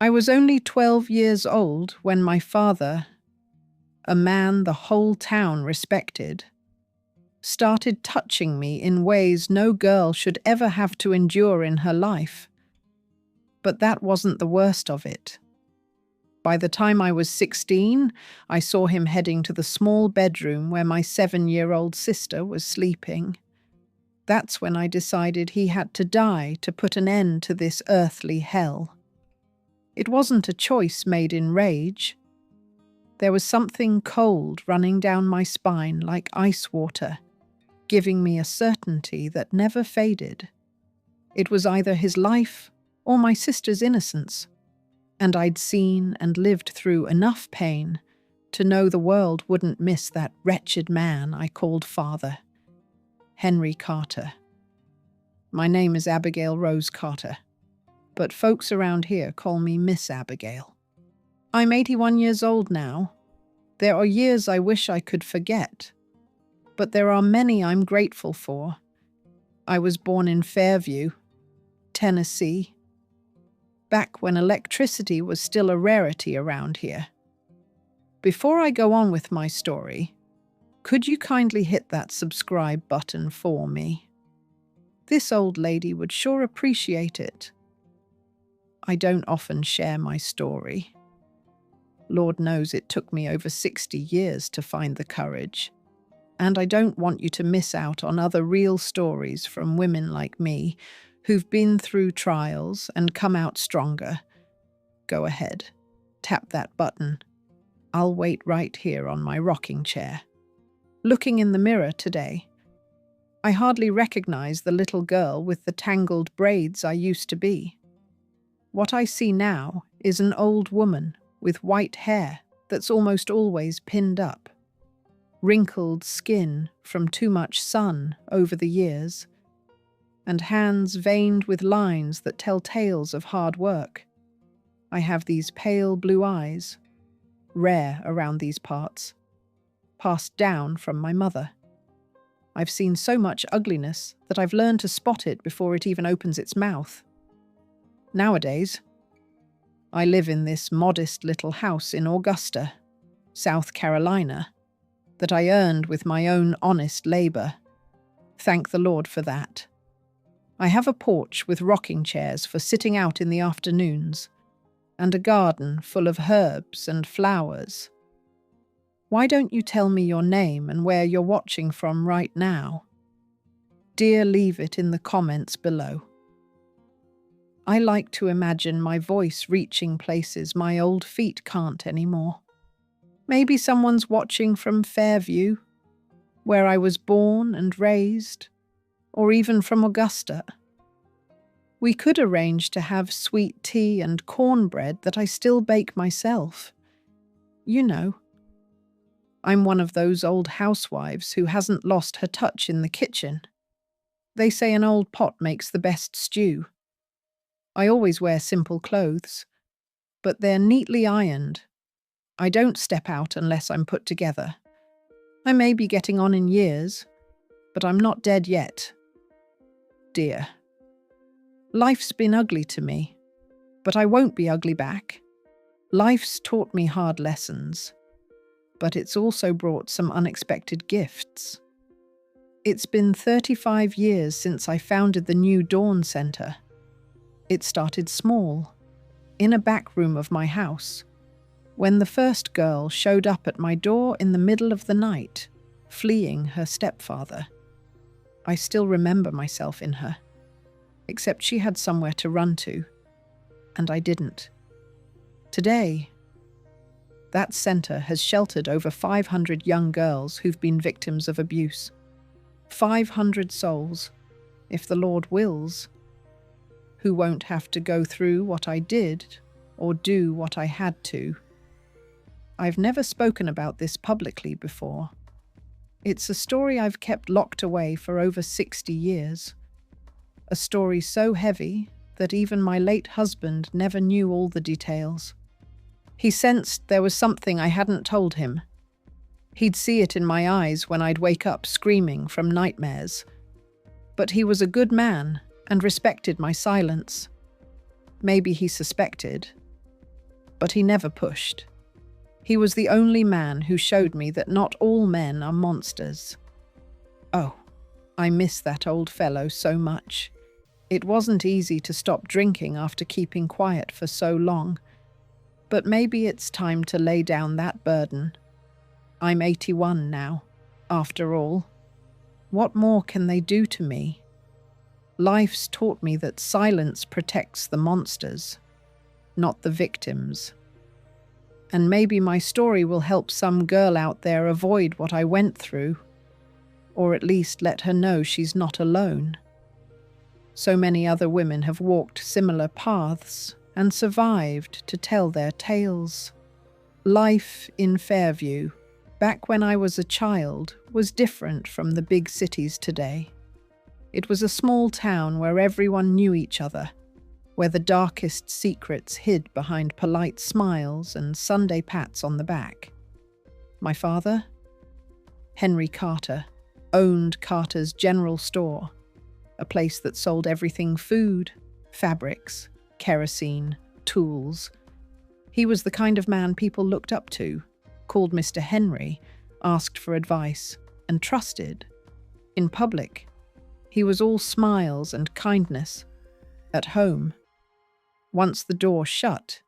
I was only 12 years old when my father, a man the whole town respected, started touching me in ways no girl should ever have to endure in her life. But that wasn't the worst of it. By the time I was 16, I saw him heading to the small bedroom where my 7-year-old sister was sleeping. That's when I decided he had to die to put an end to this earthly hell. It wasn't a choice made in rage. There was something cold running down my spine like ice water, giving me a certainty that never faded. It was either his life or my sister's innocence, and I'd seen and lived through enough pain to know the world wouldn't miss that wretched man I called father. Henry Carter. My name is Abigail Rose Carter, but folks around here call me Miss Abigail. I'm 81 years old now. There are years I wish I could forget, but there are many I'm grateful for. I was born in Fairview, Tennessee, back when electricity was still a rarity around here. Before I go on with my story, could you kindly hit that subscribe button for me? This old lady would sure appreciate it. I don't often share my story. Lord knows it took me over 60 years to find the courage, and I don't want you to miss out on other real stories from women like me who've been through trials and come out stronger. Go ahead, tap that button. I'll wait right here on my rocking chair. Looking in the mirror today, I hardly recognize the little girl with the tangled braids I used to be. What I see now is an old woman with white hair that's almost always pinned up, wrinkled skin from too much sun over the years, and hands veined with lines that tell tales of hard work. I have these pale blue eyes, rare around these parts, passed down from my mother. I've seen so much ugliness that I've learned to spot it before it even opens its mouth. Nowadays, I live in this modest little house in Augusta, South Carolina, that I earned with my own honest labor. Thank the Lord for that. I have a porch with rocking chairs for sitting out in the afternoons, and a garden full of herbs and flowers. Why don't you tell me your name and where you're watching from right now? Dear, leave it in the comments below. I like to imagine my voice reaching places my old feet can't anymore. Maybe someone's watching from Fairview, where I was born and raised, or even from Augusta. We could arrange to have sweet tea and cornbread that I still bake myself. You know, I'm one of those old housewives who hasn't lost her touch in the kitchen. They say an old pot makes the best stew. I always wear simple clothes, but they're neatly ironed. I don't step out unless I'm put together. I may be getting on in years, but I'm not dead yet. Dear, life's been ugly to me, but I won't be ugly back. Life's taught me hard lessons, but it's also brought some unexpected gifts. It's been 35 years since I founded the New Dawn Center. It started small, in a back room of my house, when the first girl showed up at my door in the middle of the night, fleeing her stepfather. I still remember myself in her, except she had somewhere to run to, and I didn't. Today, that center has sheltered over 500 young girls who've been victims of abuse. 500 souls, if the Lord wills, who won't have to go through what I did or do what I had to. I've never spoken about this publicly before. It's a story I've kept locked away for over 60 years. A story so heavy that even my late husband never knew all the details. He sensed there was something I hadn't told him. He'd see it in my eyes when I'd wake up screaming from nightmares. But he was a good man and respected my silence. Maybe he suspected, but he never pushed. He was the only man who showed me that not all men are monsters. Oh, I miss that old fellow so much. It wasn't easy to stop drinking after keeping quiet for so long, but maybe it's time to lay down that burden. I'm 81 now, after all. What more can they do to me? Life's taught me that silence protects the monsters, not the victims. And maybe my story will help some girl out there avoid what I went through, or at least let her know she's not alone. So many other women have walked similar paths and survived to tell their tales. Life in Fairview, back when I was a child, was different from the big cities today. It was a small town where everyone knew each other, where the darkest secrets hid behind polite smiles and Sunday pats on the back. My father, Henry Carter, owned Carter's General Store, a place that sold everything: food, fabrics, kerosene, tools. He was the kind of man people looked up to, called Mr. Henry, asked for advice, and trusted. In public, he was all smiles and kindness. At home, once the door shut,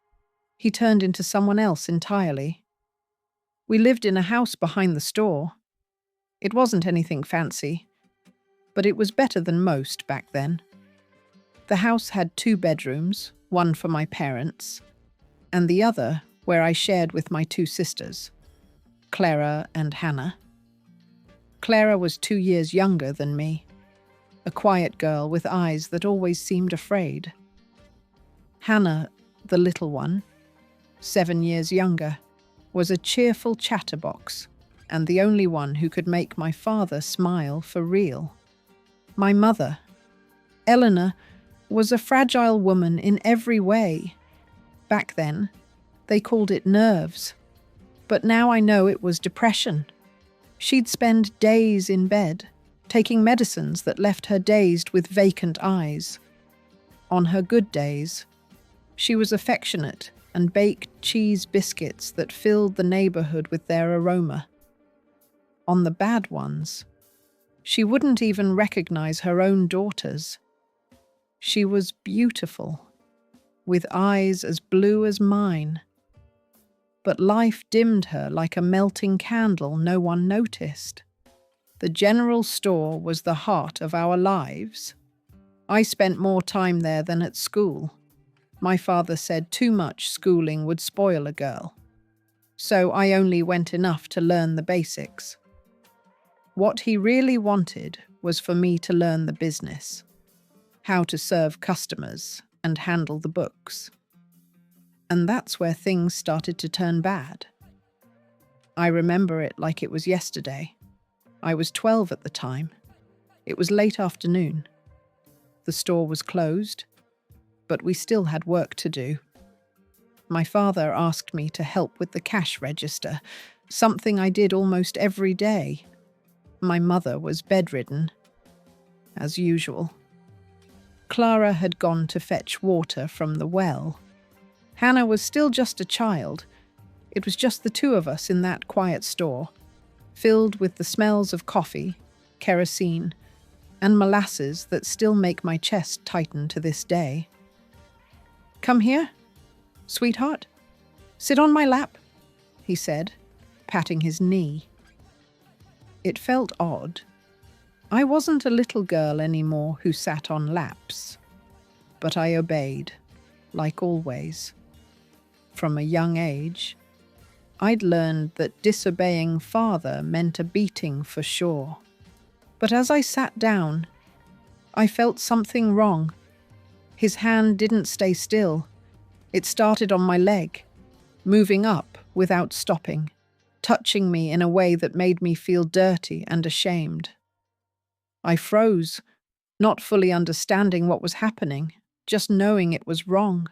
he turned into someone else entirely. We lived in a house behind the store. It wasn't anything fancy, but it was better than most back then. The house had 2 bedrooms, one for my parents, and the other where I shared with my 2 sisters, Clara and Hannah. Clara was 2 years younger than me, a quiet girl with eyes that always seemed afraid. Hannah, the little one, 7 years younger, was a cheerful chatterbox and the only one who could make my father smile for real. My mother, Eleanor, was a fragile woman in every way. Back then, they called it nerves, but now I know it was depression. She'd spend days in bed, taking medicines that left her dazed with vacant eyes. On her good days, she was affectionate and baked cheese biscuits that filled the neighborhood with their aroma. On the bad ones, she wouldn't even recognize her own daughters. She was beautiful, with eyes as blue as mine. But life dimmed her like a melting candle no one noticed. The general store was the heart of our lives. I spent more time there than at school. My father said too much schooling would spoil a girl, so I only went enough to learn the basics. What he really wanted was for me to learn the business, how to serve customers and handle the books. And that's where things started to turn bad. I remember it like it was yesterday. I was 12 at the time. It was late afternoon. The store was closed, but we still had work to do. My father asked me to help with the cash register, something I did almost every day. My mother was bedridden, as usual. Clara had gone to fetch water from the well. Hannah was still just a child. It was just the 2 of us in that quiet store, filled with the smells of coffee, kerosene, and molasses that still make my chest tighten to this day. "Come here, sweetheart. Sit on my lap," he said, patting his knee. It felt odd. I wasn't a little girl anymore who sat on laps, but I obeyed, like always. From a young age, I'd learned that disobeying father meant a beating for sure. But as I sat down, I felt something wrong. His hand didn't stay still. It started on my leg, moving up without stopping, touching me in a way that made me feel dirty and ashamed. I froze, not fully understanding what was happening, just knowing it was wrong.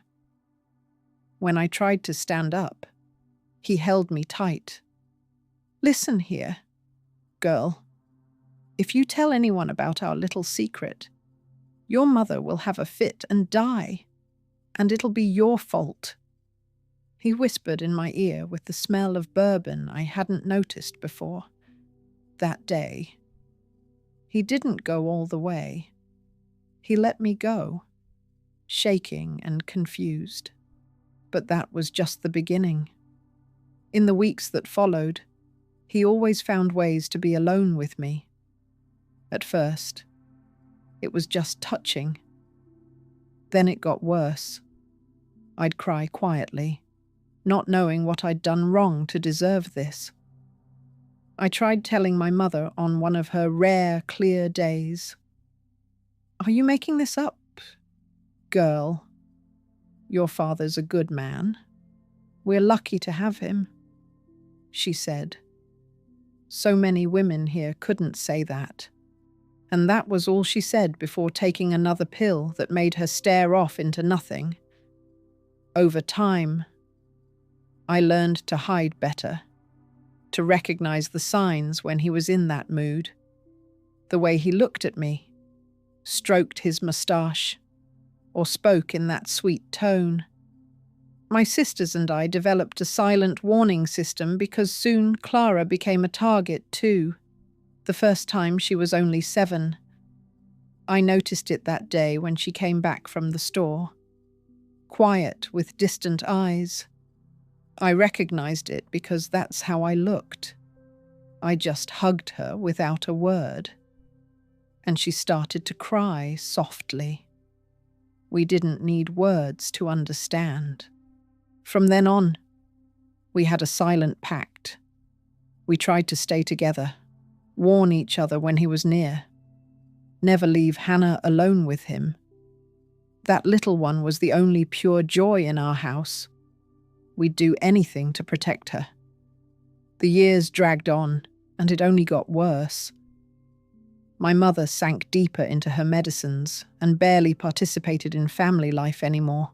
When I tried to stand up, he held me tight. "Listen here, girl. If you tell anyone about our little secret, your mother will have a fit and die, and it'll be your fault." He whispered in my ear with the smell of bourbon I hadn't noticed before. That day, he didn't go all the way. He let me go, shaking and confused. But that was just the beginning. In the weeks that followed, he always found ways to be alone with me. At first, it was just touching. Then it got worse. I'd cry quietly, not knowing what I'd done wrong to deserve this. I tried telling my mother on one of her rare, clear days. "Are you making this up? Girl, your father's a good man. We're lucky to have him," she said. So many women here couldn't say that. And that was all she said before taking another pill that made her stare off into nothing. Over time, I learned to hide better, to recognize the signs when he was in that mood. The way he looked at me, stroked his moustache, or spoke in that sweet tone. My sisters and I developed a silent warning system because soon Clara became a target too. The first time she was only 7. I noticed it that day when she came back from the store. Quiet, with distant eyes. I recognized it because that's how I looked. I just hugged her without a word. And she started to cry softly. We didn't need words to understand. From then on, we had a silent pact. We tried to stay together, warn each other when he was near. Never leave Hannah alone with him. That little one was the only pure joy in our house. We'd do anything to protect her. The years dragged on, and it only got worse. My mother sank deeper into her medicines and barely participated in family life anymore.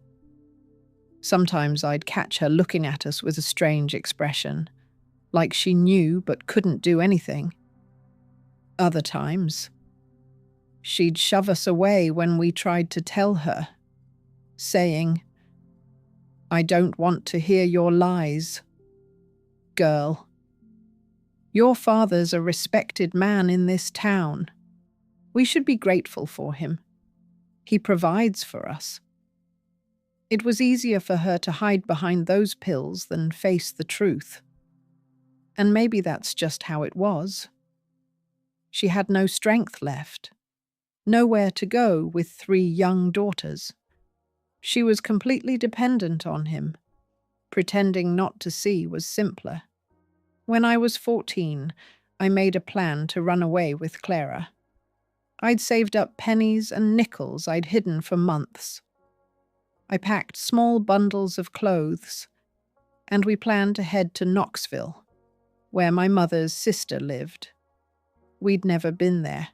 Sometimes I'd catch her looking at us with a strange expression, like she knew but couldn't do anything. Other times, she'd shove us away when we tried to tell her, saying, "I don't want to hear your lies. Girl, your father's a respected man in this town. We should be grateful for him. He provides for us." It was easier for her to hide behind those pills than face the truth. And maybe that's just how it was. She had no strength left, nowhere to go with 3 young daughters. She was completely dependent on him. Pretending not to see was simpler. When I was 14, I made a plan to run away with Clara. I'd saved up pennies and nickels I'd hidden for months. I packed small bundles of clothes, and we planned to head to Knoxville, where my mother's sister lived. We'd never been there.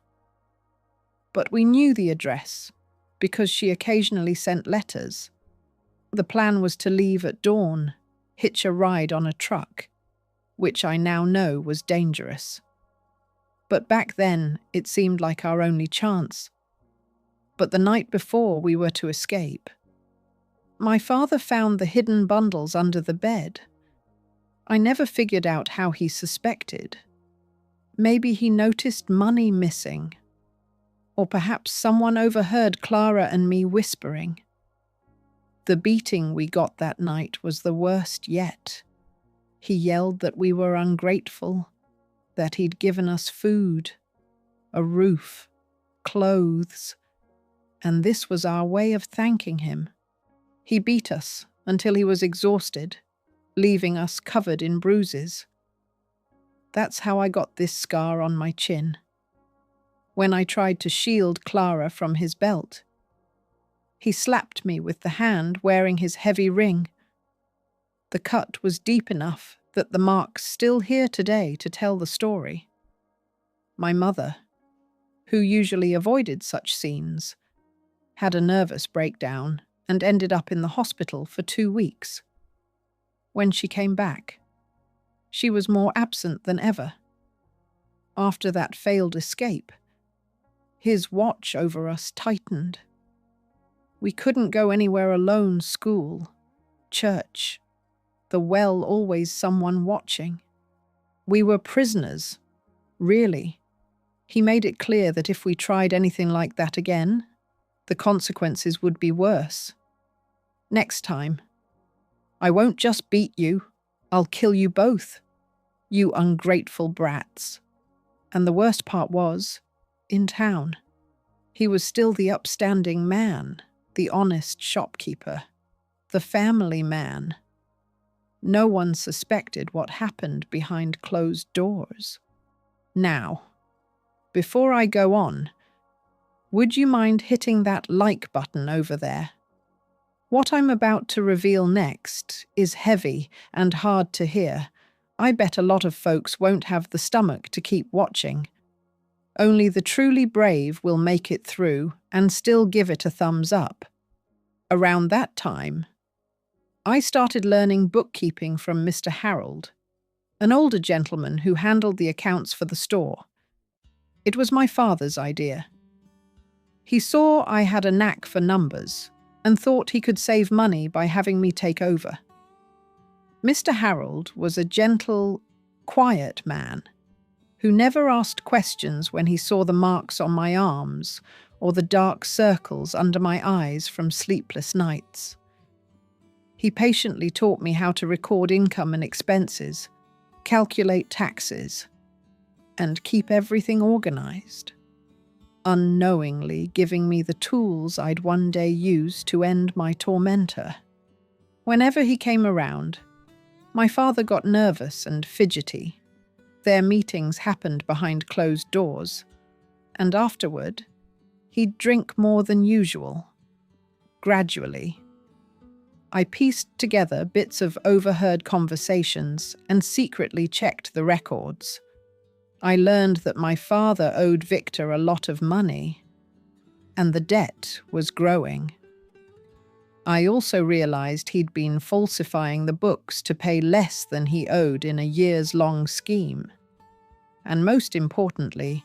But we knew the address, because she occasionally sent letters. The plan was to leave at dawn, hitch a ride on a truck, which I now know was dangerous. But back then, it seemed like our only chance. But the night before we were to escape, my father found the hidden bundles under the bed. I never figured out how he suspected. Maybe he noticed money missing. Or perhaps someone overheard Clara and me whispering. The beating we got that night was the worst yet. He yelled that we were ungrateful, that he'd given us food, a roof, clothes, and this was our way of thanking him. He beat us until he was exhausted, leaving us covered in bruises. That's how I got this scar on my chin. When I tried to shield Clara from his belt, he slapped me with the hand wearing his heavy ring. The cut was deep enough that the mark's still here today to tell the story. My mother, who usually avoided such scenes, had a nervous breakdown and ended up in the hospital for 2 weeks. When she came back, she was more absent than ever. After that failed escape, his watch over us tightened. We couldn't go anywhere alone, school, church, the well always someone watching. We were prisoners, really. He made it clear that if we tried anything like that again, the consequences would be worse. Next time, I won't just beat you, I'll kill you both, you ungrateful brats. And the worst part was, in town, he was still the upstanding man, the honest shopkeeper, the family man. No one suspected what happened behind closed doors. Now, before I go on, would you mind hitting that like button over there? What I'm about to reveal next is heavy and hard to hear. I bet a lot of folks won't have the stomach to keep watching. Only the truly brave will make it through and still give it a thumbs up. Around that time, I started learning bookkeeping from Mr. Harold, an older gentleman who handled the accounts for the store. It was my father's idea. He saw I had a knack for numbers and thought he could save money by having me take over. Mr. Harold was a gentle, quiet man who never asked questions when he saw the marks on my arms or the dark circles under my eyes from sleepless nights. He patiently taught me how to record income and expenses, calculate taxes, and keep everything organized, unknowingly giving me the tools I'd one day use to end my tormentor. Whenever he came around, my father got nervous and fidgety. Their meetings happened behind closed doors, and afterward, he'd drink more than usual. Gradually, I pieced together bits of overheard conversations and secretly checked the records. I learned that my father owed Victor a lot of money, and the debt was growing. I also realized he'd been falsifying the books to pay less than he owed in a years-long scheme. And most importantly,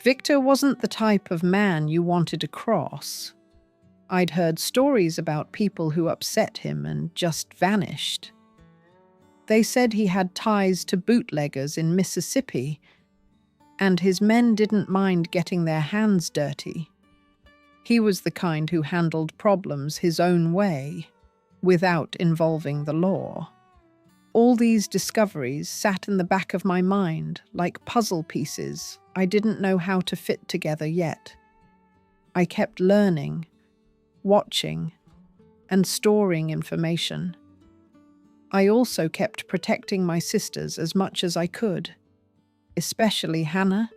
Victor wasn't the type of man you wanted to cross. I'd heard stories about people who upset him and just vanished. They said he had ties to bootleggers in Mississippi, and his men didn't mind getting their hands dirty. He was the kind who handled problems his own way, without involving the law. All these discoveries sat in the back of my mind like puzzle pieces I didn't know how to fit together yet. I kept learning, watching, and storing information. I also kept protecting my sisters as much as I could, especially Hannah,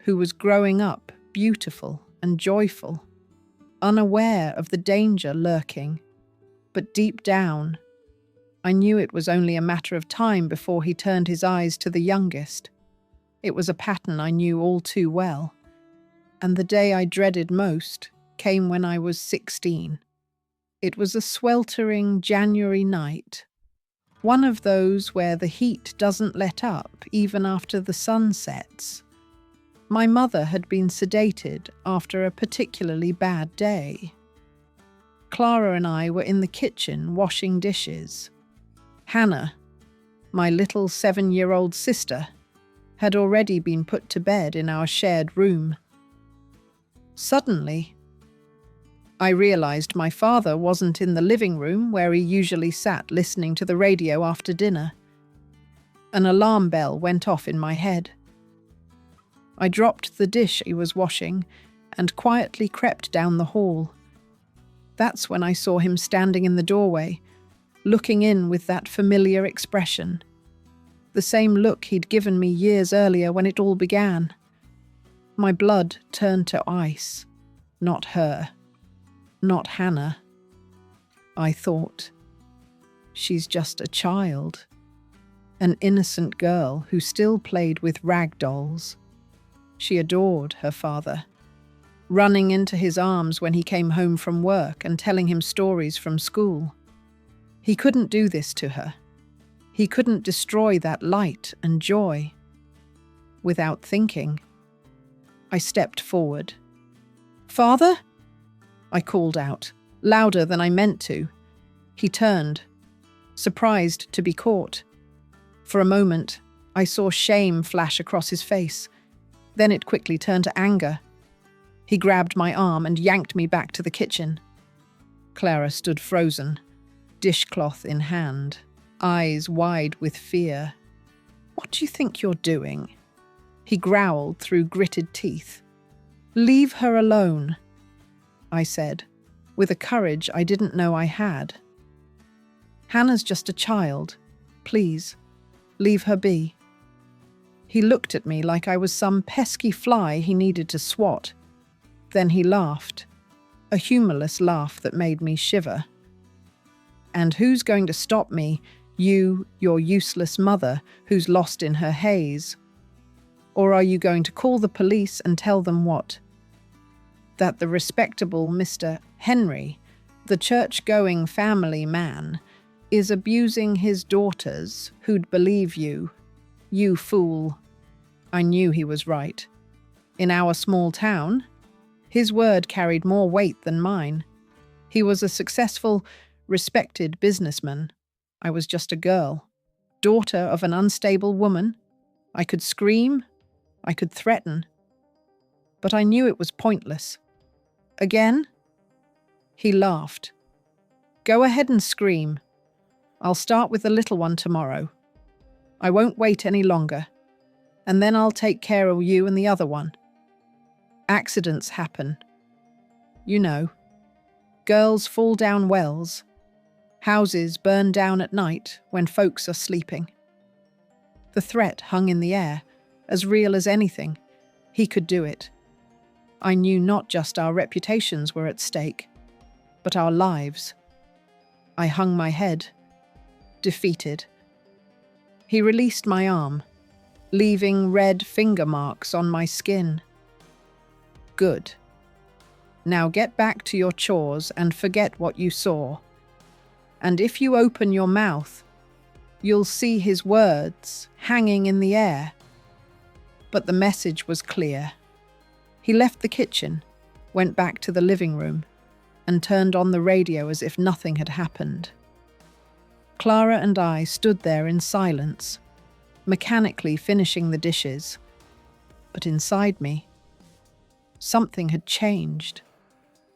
who was growing up beautiful and joyful, unaware of the danger lurking, but deep down, I knew it was only a matter of time before he turned his eyes to the youngest. It was a pattern I knew all too well, and the day I dreaded most came when I was 16. It was a sweltering January night, one of those where the heat doesn't let up even after the sun sets. My mother had been sedated after a particularly bad day. Clara and I were in the kitchen washing dishes. Hannah, my little 7-year-old sister, had already been put to bed in our shared room. Suddenly, I realized my father wasn't in the living room where he usually sat listening to the radio after dinner. An alarm bell went off in my head. I dropped the dish he was washing and quietly crept down the hall. That's when I saw him standing in the doorway, looking in with that familiar expression. The same look he'd given me years earlier when it all began. My blood turned to ice. Not her. Not Hannah. I thought, she's just a child. An innocent girl who still played with rag dolls. She adored her father, running into his arms when he came home from work and telling him stories from school. He couldn't do this to her. He couldn't destroy that light and joy. Without thinking, I stepped forward. "Father?" I called out, louder than I meant to. He turned. surprised to be caught. For a moment, I saw shame flash across his face. Then it quickly turned to anger. He grabbed my arm and yanked me back to the kitchen. Clara stood frozen, dishcloth in hand, eyes wide with fear. "What do you think you're doing?" He growled through gritted teeth. "Leave her alone," I said, with a courage I didn't know I had. "Hannah's just a child. Please, leave her be." He looked at me like I was some pesky fly he needed to swat. Then he laughed, a humorless laugh that made me shiver. "And who's going to stop me? You, your useless mother, who's lost in her haze? Or are you going to call the police and tell them what? That the respectable Mr. Henry, the church-going family man, is abusing his daughters who'd believe you? You fool." I knew he was right. In our small town, his word carried more weight than mine. He was a successful, respected businessman. I was just a girl, daughter of an unstable woman. I could scream, I could threaten, but I knew it was pointless. "Again?" He laughed. "Go ahead and scream. I'll start with the little one tomorrow. I won't wait any longer, and then I'll take care of you and the other one. Accidents happen. You know, girls fall down wells. Houses burn down at night when folks are sleeping." The threat hung in the air, as real as anything. He could do it. I knew not just our reputations were at stake, but our lives. I hung my head, defeated. He released my arm, leaving red finger marks on my skin. "Good. Now get back to your chores and forget what you saw. And if you open your mouth, you'll see his words hanging in the air." But the message was clear. He left the kitchen, went back to the living room, and turned on the radio as if nothing had happened. Clara and I stood there in silence, mechanically finishing the dishes. But inside me, something had changed.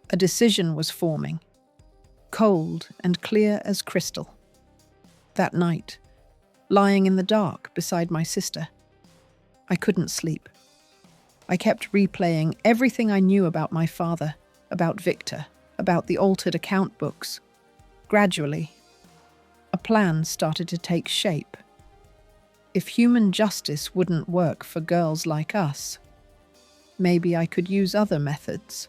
A decision was forming, cold and clear as crystal. That night, lying in the dark beside my sister, I couldn't sleep. I kept replaying everything I knew about my father, about Victor, about the altered account books. Gradually, a plan started to take shape. If human justice wouldn't work for girls like us, maybe I could use other methods,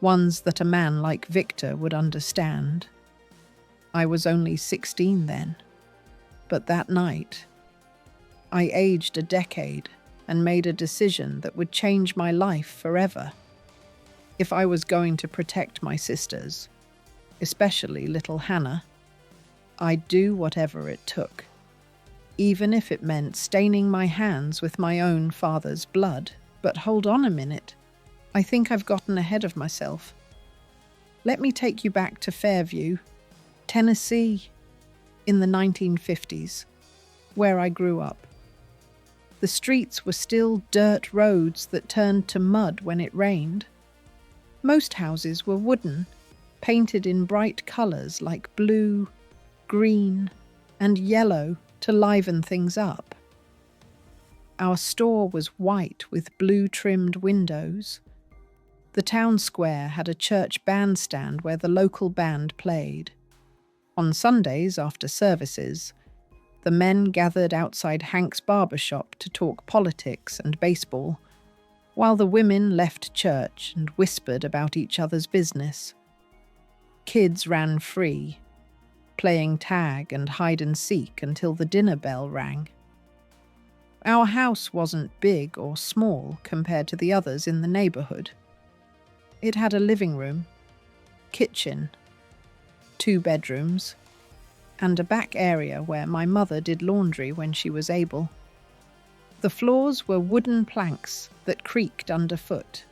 ones that a man like Victor would understand. I was only 16 then, but that night, I aged a decade and made a decision that would change my life forever. If I was going to protect my sisters, especially little Hannah, I'd do whatever it took, even if it meant staining my hands with my own father's blood. But hold on a minute. I think I've gotten ahead of myself. Let me take you back to Fairview, Tennessee, in the 1950s, where I grew up. The streets were still dirt roads that turned to mud when it rained. Most houses were wooden, painted in bright colours like blue, green, and yellow to liven things up. Our store was white with blue-trimmed windows. The town square had a church bandstand where the local band played. On Sundays, after services, the men gathered outside Hank's barber shop to talk politics and baseball, while the women left church and whispered about each other's business. Kids ran free, playing tag and hide and seek until the dinner bell rang. Our house wasn't big or small compared to the others in the neighborhood. It had a living room, kitchen, 2 bedrooms, and a back area where my mother did laundry when she was able. The floors were wooden planks that creaked underfoot.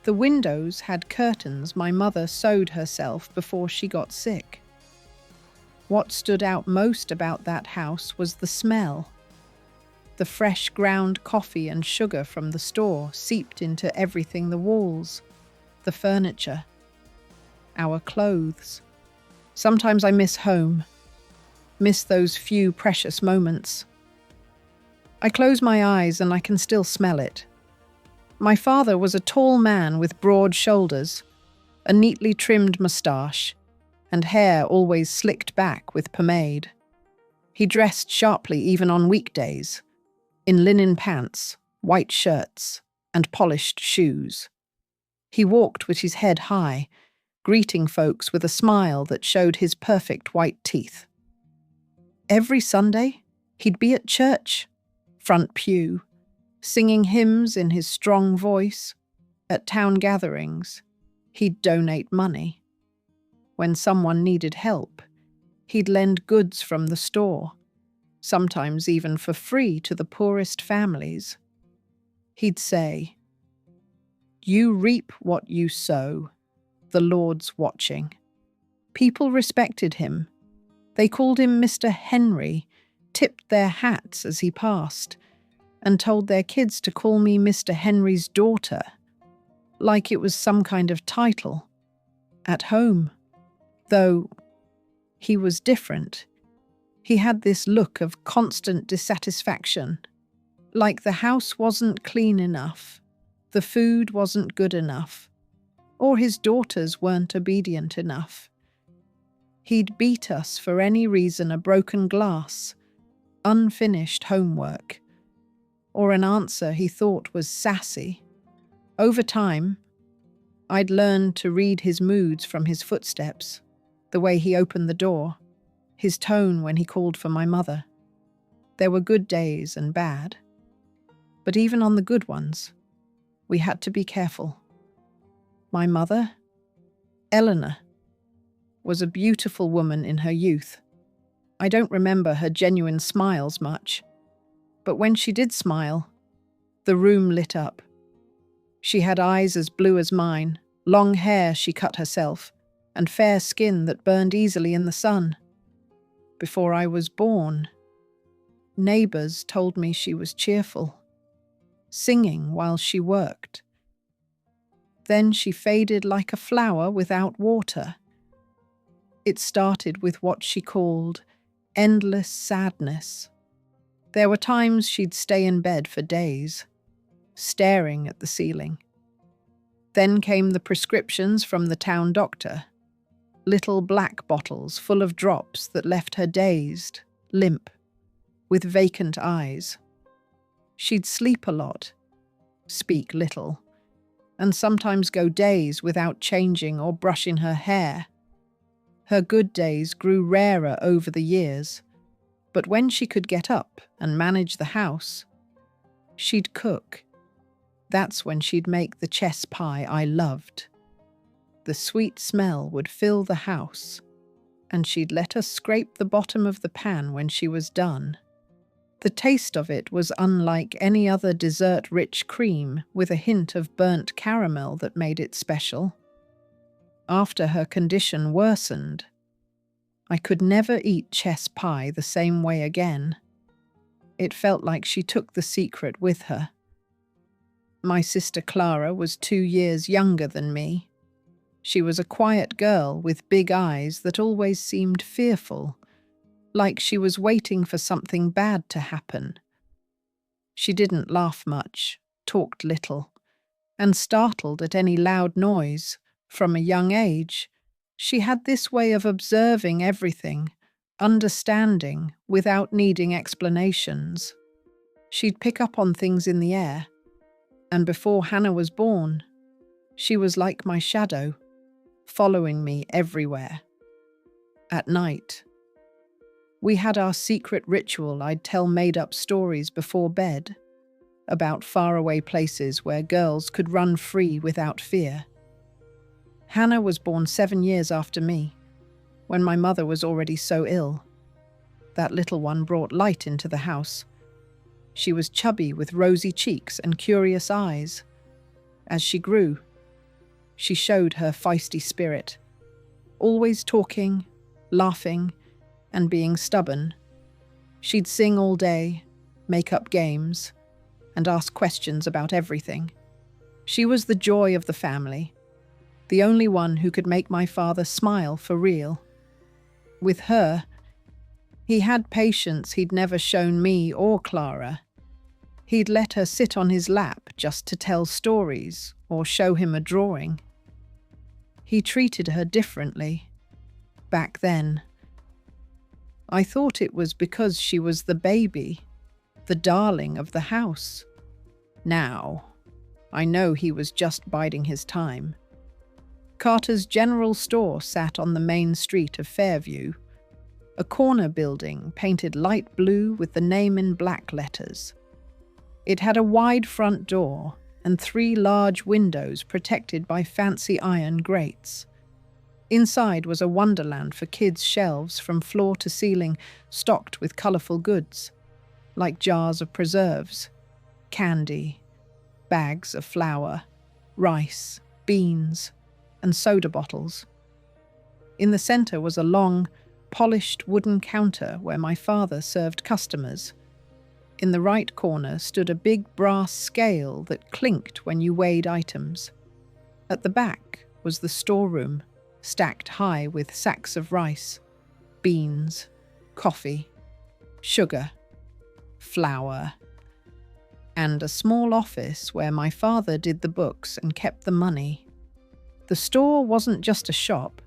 The windows had curtains my mother sewed herself before she got sick. What stood out most about that house was the smell. The fresh ground coffee and sugar from the store seeped into everything: the walls, the furniture, our clothes. Sometimes I miss home, miss those few precious moments. I close my eyes and I can still smell it. My father was a tall man with broad shoulders, a neatly trimmed moustache, and hair always slicked back with pomade. He dressed sharply even on weekdays, in linen pants, white shirts, and polished shoes. He walked with his head high, greeting folks with a smile that showed his perfect white teeth. Every Sunday, he'd be at church, front pew, singing hymns in his strong voice. At town gatherings, he'd donate money. When someone needed help, he'd lend goods from the store, sometimes even for free to the poorest families. He'd say, "You reap what you sow. The Lord's watching." People respected him. They called him Mr. Henry, tipped their hats as he passed, and told their kids to call me Mr. Henry's daughter, like it was some kind of title. At home, though, he was different. He had this look of constant dissatisfaction, like the house wasn't clean enough, the food wasn't good enough, or his daughters weren't obedient enough. He'd beat us for any reason: a broken glass, unfinished homework, or an answer he thought was sassy. Over time, I'd learned to read his moods from his footsteps, the way he opened the door, his tone when he called for my mother. There were good days and bad, but even on the good ones, we had to be careful. My mother, Eleanor, was a beautiful woman in her youth. I don't remember her genuine smiles much, but when she did smile, the room lit up. She had eyes as blue as mine, long hair she cut herself, and fair skin that burned easily in the sun. Before I was born, neighbors told me she was cheerful, singing while she worked. Then she faded like a flower without water. It started with what she called endless sadness. There were times she'd stay in bed for days, staring at the ceiling. Then came the prescriptions from the town doctor, little black bottles full of drops that left her dazed, limp, with vacant eyes. She'd sleep a lot, speak little, and sometimes go days without changing or brushing her hair. Her good days grew rarer over the years, but when she could get up and manage the house, she'd cook. That's when she'd make the chess pie I loved. The sweet smell would fill the house, and she'd let us scrape the bottom of the pan when she was done. The taste of it was unlike any other dessert-rich cream, with a hint of burnt caramel that made it special. After her condition worsened, I could never eat chess pie the same way again. It felt like she took the secret with her. My sister Clara was 2 years younger than me. She was a quiet girl with big eyes that always seemed fearful, like she was waiting for something bad to happen. She didn't laugh much, talked little, and startled at any loud noise. From a young age, she had this way of observing everything, understanding without needing explanations. She'd pick up on things in the air, and before Hannah was born, she was like my shadow, following me everywhere. At night, we had our secret ritual. I'd tell made-up stories before bed about faraway places where girls could run free without fear. Hannah was born 7 years after me, when my mother was already so ill. That little one brought light into the house. She was chubby with rosy cheeks and curious eyes. As she grew, she showed her feisty spirit, always talking, laughing, and being stubborn. She'd sing all day, make up games, and ask questions about everything. She was the joy of the family, the only one who could make my father smile for real. With her, he had patience he'd never shown me or Clara. He'd let her sit on his lap just to tell stories or show him a drawing. He treated her differently. Back then, I thought it was because she was the baby, the darling of the house. Now, I know he was just biding his time. Carter's General Store sat on the main street of Fairview, a corner building painted light blue with the name in black letters. It had a wide front door and 3 large windows protected by fancy iron grates. Inside was a wonderland for kids' shelves from floor to ceiling, stocked with colourful goods, like jars of preserves, candy, bags of flour, rice, beans, and soda bottles. In the centre was a long, polished wooden counter where my father served customers. In the right corner stood a big brass scale that clinked when you weighed items. At the back was the storeroom, stacked high with sacks of rice, beans, coffee, sugar, flour, and a small office where my father did the books and kept the money. The store wasn't just a shop,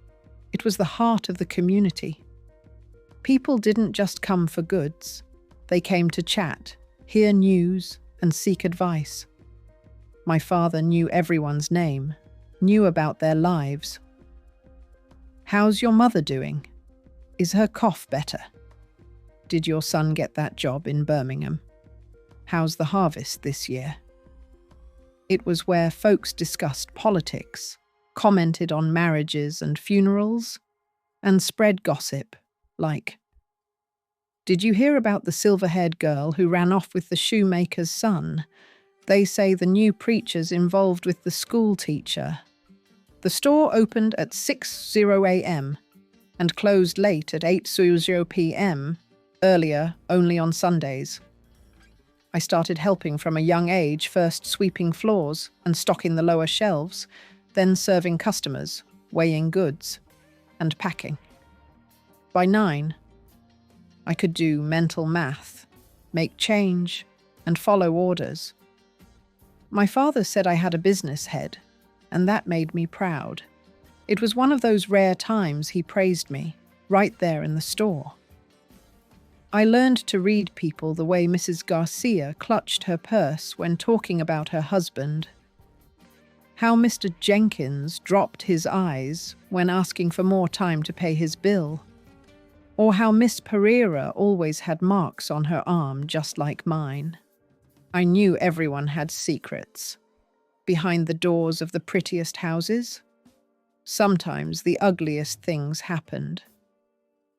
it was the heart of the community. People didn't just come for goods, they came to chat, hear news, and seek advice. My father knew everyone's name, knew about their lives. "How's your mother doing? Is her cough better? Did your son get that job in Birmingham? How's the harvest this year?" It was where folks discussed politics, commented on marriages and funerals, and spread gossip, like, "Did you hear about the silver-haired girl who ran off with the shoemaker's son? They say the new preacher's involved with the school teacher." The store opened at 6:00 a.m. and closed late at 8:00 p.m., earlier only on Sundays. I started helping from a young age, first sweeping floors and stocking the lower shelves, then serving customers, weighing goods, and packing. By 9, I could do mental math, make change, and follow orders. My father said I had a business head, and that made me proud. It was one of those rare times he praised me, right there in the store. I learned to read people the way Mrs. Garcia clutched her purse when talking about her husband. How Mr. Jenkins dropped his eyes when asking for more time to pay his bill. Or how Miss Pereira always had marks on her arm just like mine. I knew everyone had secrets. Behind the doors of the prettiest houses, sometimes the ugliest things happened.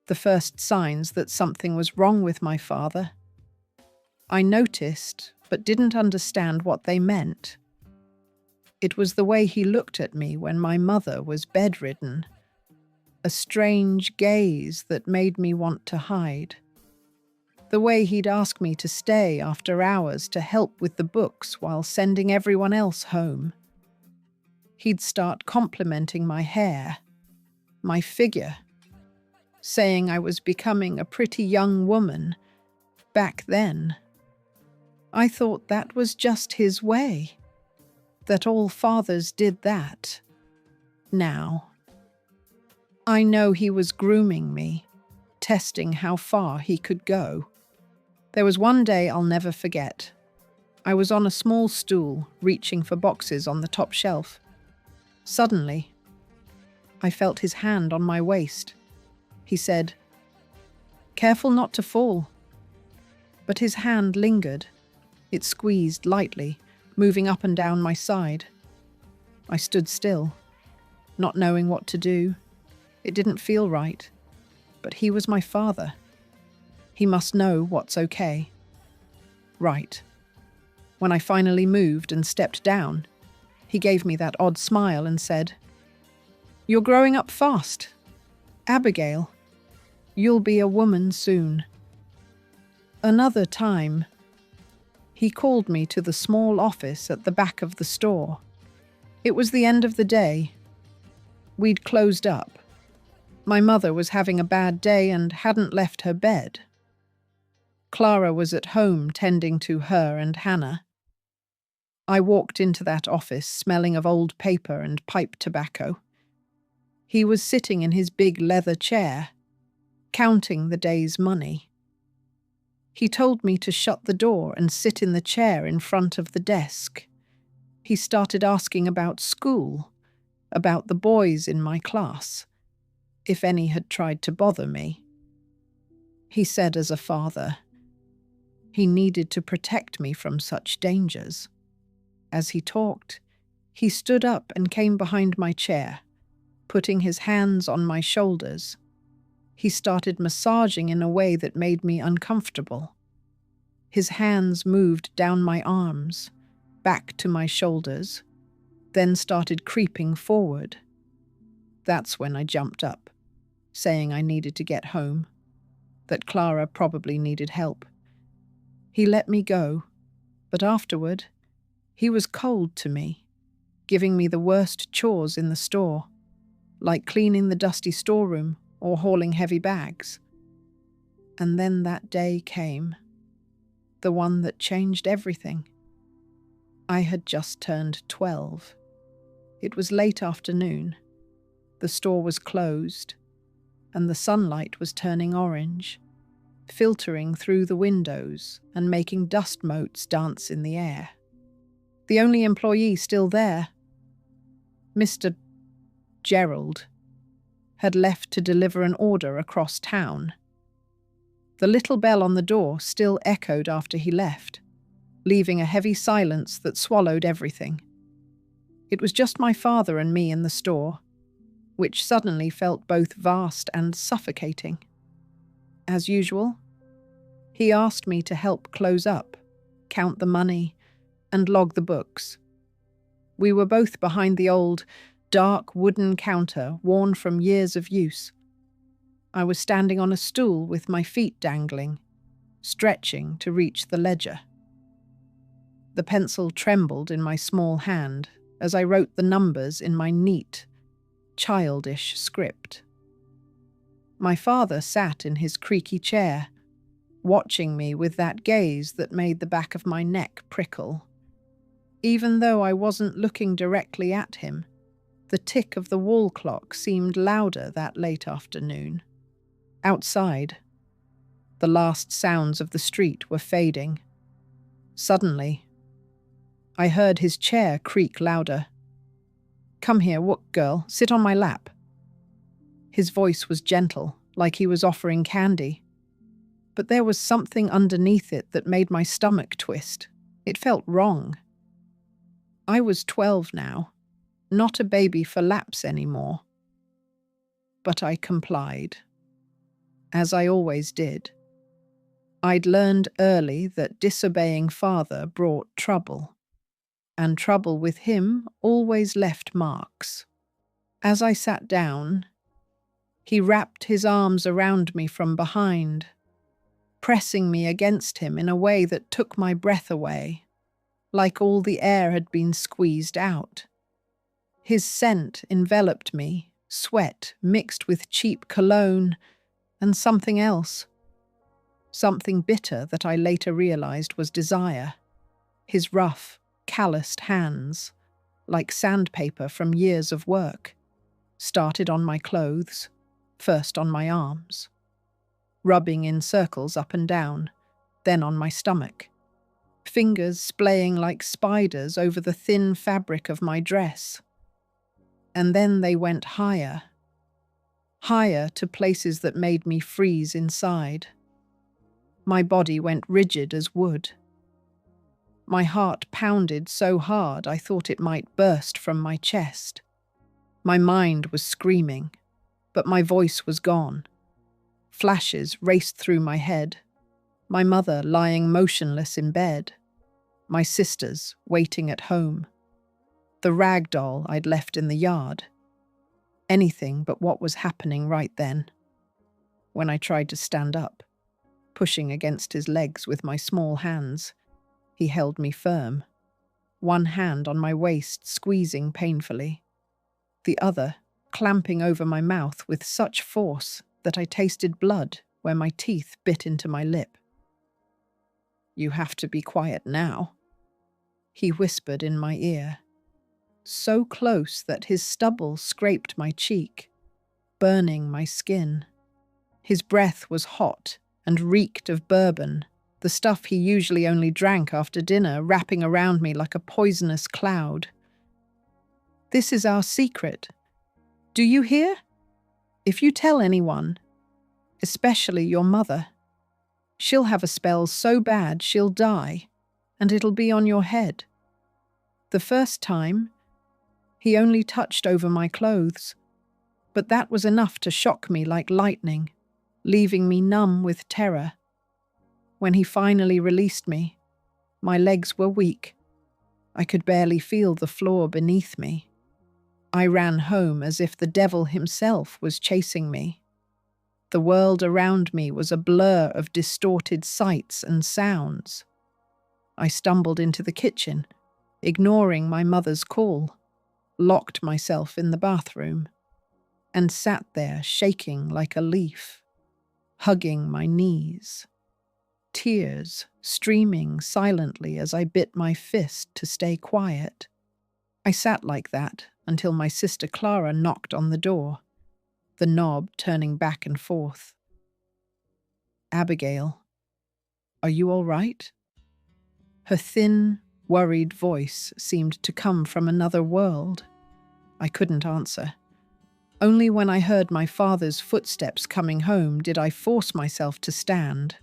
The first signs that something was wrong with my father. I noticed, but didn't understand what they meant. It was the way he looked at me when my mother was bedridden. A strange gaze that made me want to hide. The way he'd ask me to stay after hours to help with the books while sending everyone else home. He'd start complimenting my hair, my figure, saying I was becoming a pretty young woman back then. I thought that was just his way, that all fathers did that. Now, I know he was grooming me, testing how far he could go. There was one day I'll never forget. I was on a small stool, reaching for boxes on the top shelf. Suddenly, I felt his hand on my waist. He said, "Careful not to fall." But his hand lingered. It squeezed lightly, moving up and down my side. I stood still, not knowing what to do. It didn't feel right, but he was my father. He must know what's okay. Right. When I finally moved and stepped down, he gave me that odd smile and said, "You're growing up fast. Abigail, You'll be a woman soon." Another time, he called me to the small office at the back of the store. It was the end of the day. We'd closed up. My mother was having a bad day and hadn't left her bed. Clara was at home tending to her and Hannah. I walked into that office smelling of old paper and pipe tobacco. He was sitting in his big leather chair, counting the day's money. He told me to shut the door and sit in the chair in front of the desk. He started asking about school, about the boys in my class, if any had tried to bother me. He said as a father, he needed to protect me from such dangers. As he talked, he stood up and came behind my chair, putting his hands on my shoulders. He started massaging in a way that made me uncomfortable. His hands moved down my arms, back to my shoulders, then started creeping forward. That's when I jumped up, saying I needed to get home, that Clara probably needed help. He let me go, but afterward, he was cold to me, giving me the worst chores in the store, like cleaning the dusty storeroom or hauling heavy bags. And then that day came, the one that changed everything. I had just turned 12. It was late afternoon. The store was closed, and the sunlight was turning orange, filtering through the windows and making dust motes dance in the air. The only employee still there, Mr. Gerald, had left to deliver an order across town. The little bell on the door still echoed after he left, leaving a heavy silence that swallowed everything. It was just my father and me in the store, which suddenly felt both vast and suffocating. As usual, he asked me to help close up, count the money, and log the books. We were both behind the old, dark wooden counter worn from years of use. I was standing on a stool with my feet dangling, stretching to reach the ledger. The pencil trembled in my small hand as I wrote the numbers in my neat, childish script. My father sat in his creaky chair, watching me with that gaze that made the back of my neck prickle. Even though I wasn't looking directly at him, the tick of the wall clock seemed louder that late afternoon. Outside, the last sounds of the street were fading. Suddenly, I heard his chair creak louder. "Come here, girl, sit on my lap." His voice was gentle, like he was offering candy. But there was something underneath it that made my stomach twist. It felt wrong. I was 12 now, not a baby for laps anymore. But I complied, as I always did. I'd learned early that disobeying father brought trouble, and trouble with him always left marks. As I sat down, he wrapped his arms around me from behind, pressing me against him in a way that took my breath away, like all the air had been squeezed out. His scent enveloped me, sweat mixed with cheap cologne and something else. Something bitter that I later realized was desire. His rough, calloused hands, like sandpaper from years of work, started on my clothes, first on my arms, rubbing in circles up and down, then on my stomach, fingers splaying like spiders over the thin fabric of my dress. And then they went higher, higher to places that made me freeze inside. My body went rigid as wood. My heart pounded so hard I thought it might burst from my chest. My mind was screaming, but my voice was gone. Flashes raced through my head. My mother lying motionless in bed. My sisters waiting at home. The rag doll I'd left in the yard. Anything but what was happening right then. When I tried to stand up, pushing against his legs with my small hands, he held me firm, one hand on my waist squeezing painfully, the other clamping over my mouth with such force that I tasted blood where my teeth bit into my lip. "You have to be quiet now," he whispered in my ear, so close that his stubble scraped my cheek, burning my skin. His breath was hot and reeked of bourbon, the stuff he usually only drank after dinner, wrapping around me like a poisonous cloud. "This is our secret. Do you hear? If you tell anyone, especially your mother, she'll have a spell so bad she'll die, and it'll be on your head." The first time, he only touched over my clothes, but that was enough to shock me like lightning, leaving me numb with terror. When he finally released me, my legs were weak. I could barely feel the floor beneath me. I ran home as if the devil himself was chasing me. The world around me was a blur of distorted sights and sounds. I stumbled into the kitchen, ignoring my mother's call, locked myself in the bathroom, and sat there shaking like a leaf, hugging my knees, tears streaming silently as I bit my fist to stay quiet. I sat like that until my sister Clara knocked on the door, the knob turning back and forth. "Abigail, are you all right?" Her thin, worried voice seemed to come from another world. I couldn't answer. Only when I heard my father's footsteps coming home did I force myself to stand,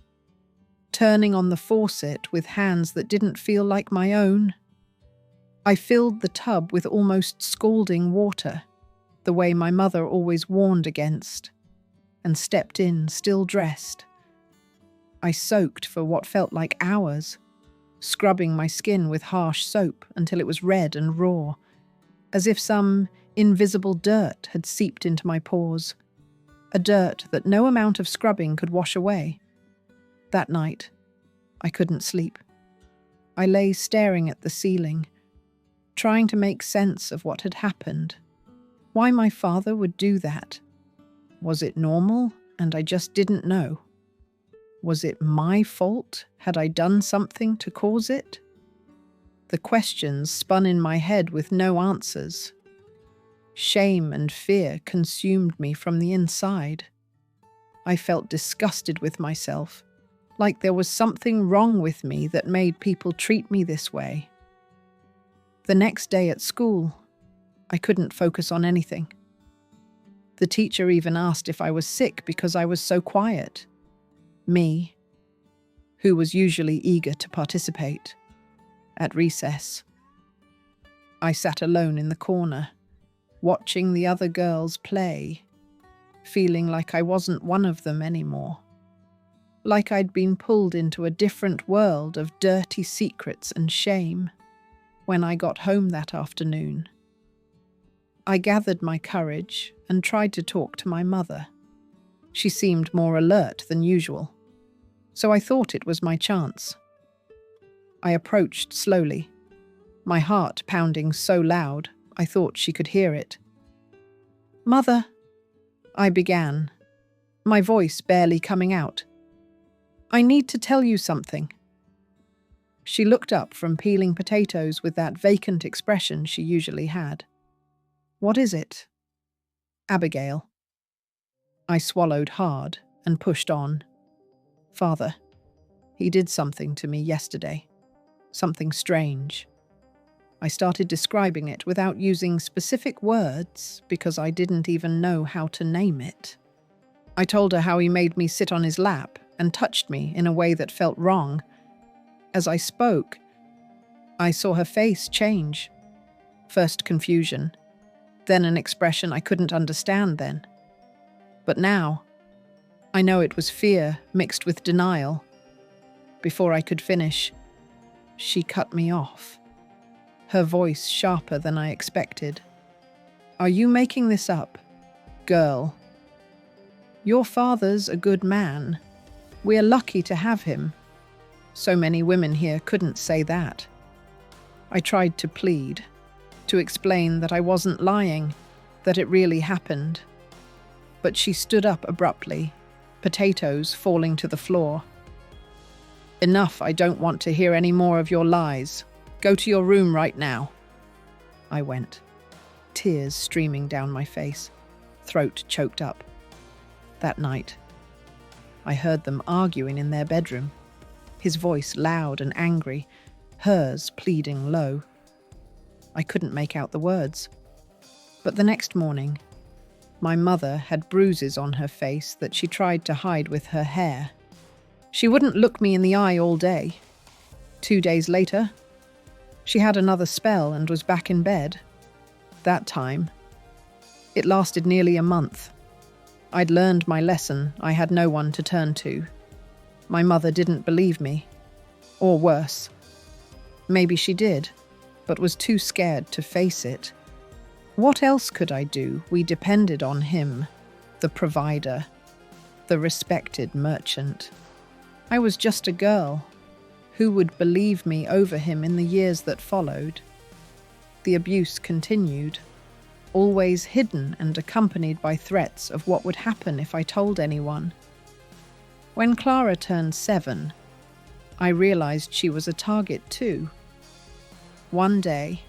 turning on the faucet with hands that didn't feel like my own. I filled the tub with almost scalding water, the way my mother always warned against, and stepped in, still dressed. I soaked for what felt like hours, scrubbing my skin with harsh soap until it was red and raw, as if some invisible dirt had seeped into my pores, a dirt that no amount of scrubbing could wash away. That night, I couldn't sleep. I lay staring at the ceiling, trying to make sense of what had happened. Why my father would do that? Was it normal and I just didn't know? Was it my fault? Had I done something to cause it? The questions spun in my head with no answers. Shame and fear consumed me from the inside. I felt disgusted with myself, like there was something wrong with me that made people treat me this way. The next day at school, I couldn't focus on anything. The teacher even asked if I was sick because I was so quiet. Me, who was usually eager to participate. At recess, I sat alone in the corner, watching the other girls play, feeling like I wasn't one of them anymore. Like I'd been pulled into a different world of dirty secrets and shame. When I got home that afternoon, I gathered my courage and tried to talk to my mother. She seemed more alert than usual, so I thought it was my chance. I approached slowly, my heart pounding so loud I thought she could hear it. "Mother," I began, my voice barely coming out. "I need to tell you something." She looked up from peeling potatoes with that vacant expression she usually had. "What is it?" "Abigail." I swallowed hard and pushed on. "Father, he did something to me yesterday. Something strange." I started describing it without using specific words because I didn't even know how to name it. I told her how he made me sit on his lap and touched me in a way that felt wrong. As I spoke, I saw her face change. First confusion, then an expression I couldn't understand then. But now, I know it was fear mixed with denial. Before I could finish, she cut me off, her voice sharper than I expected. "Are you making this up, girl?" Your father's a good man. We're lucky to have him. So many women here couldn't say that. I tried to plead, to explain that I wasn't lying, that it really happened. But she stood up abruptly, potatoes falling to the floor. Enough, I don't want to hear any more of your lies. Go to your room right now. I went, tears streaming down my face, throat choked up. That night, I heard them arguing in their bedroom, his voice loud and angry, hers pleading low. I couldn't make out the words. But the next morning, my mother had bruises on her face that she tried to hide with her hair. She wouldn't look me in the eye all day. 2 days later, she had another spell and was back in bed. That time, it lasted nearly a month. I'd learned my lesson. I had no one to turn to. My mother didn't believe me. Or worse. Maybe she did, but was too scared to face it. What else could I do? We depended on him, the provider, the respected merchant. I was just a girl. Who would believe me over him in the years that followed? The abuse continued, always hidden and accompanied by threats of what would happen if I told anyone. When Clara turned 7, I realized she was a target too. One day,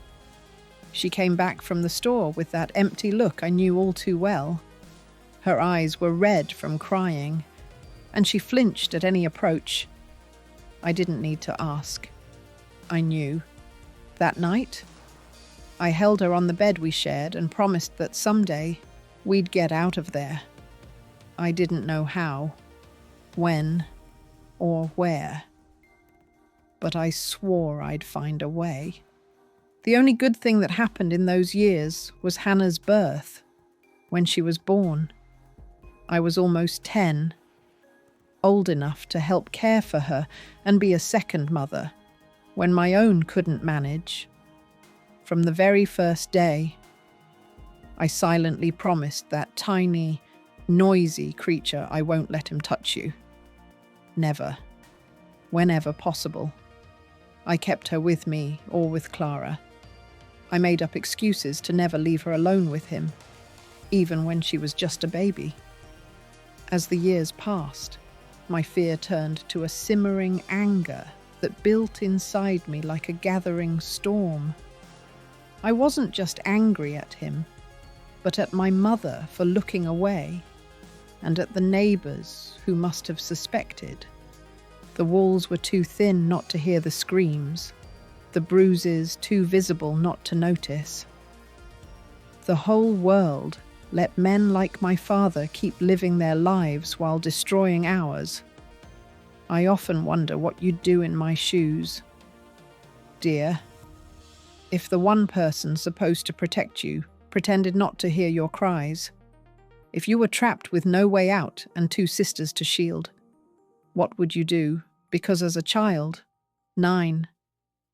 she came back from the store with that empty look I knew all too well. Her eyes were red from crying, and she flinched at any approach. I didn't need to ask. I knew. That night, I held her on the bed we shared and promised that someday we'd get out of there. I didn't know how, when, or where, but I swore I'd find a way. The only good thing that happened in those years was Hannah's birth. When she was born, I was almost 10, old enough to help care for her and be a second mother, when my own couldn't manage. From the very first day, I silently promised that tiny, noisy creature I won't let him touch you. Never. Whenever possible. I kept her with me or with Clara. I made up excuses to never leave her alone with him, even when she was just a baby. As the years passed, my fear turned to a simmering anger that built inside me like a gathering storm. I wasn't just angry at him, but at my mother for looking away, and at the neighbours who must have suspected. The walls were too thin not to hear the screams, the bruises too visible not to notice. The whole world let men like my father keep living their lives while destroying ours. I often wonder what you'd do in my shoes. Dear, if the one person supposed to protect you pretended not to hear your cries, if you were trapped with no way out and 2 sisters to shield, what would you do? Because as a child, 9,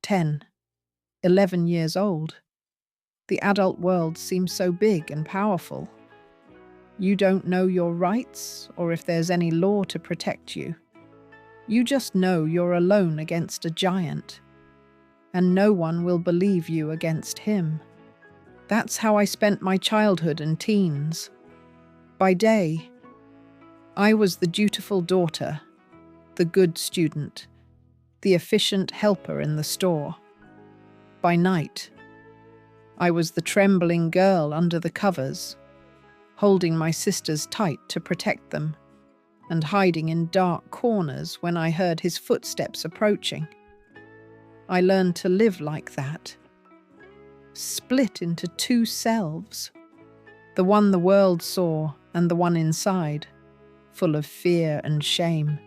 10, 11 years old, the adult world seems so big and powerful. You don't know your rights or if there's any law to protect you. You just know you're alone against a giant, and no one will believe you against him. That's how I spent my childhood and teens. By day, I was the dutiful daughter, the good student, the efficient helper in the store. By night, I was the trembling girl under the covers, holding my sisters tight to protect them, and hiding in dark corners when I heard his footsteps approaching. I learned to live like that, split into 2 selves, the one the world saw and the one inside, full of fear and shame.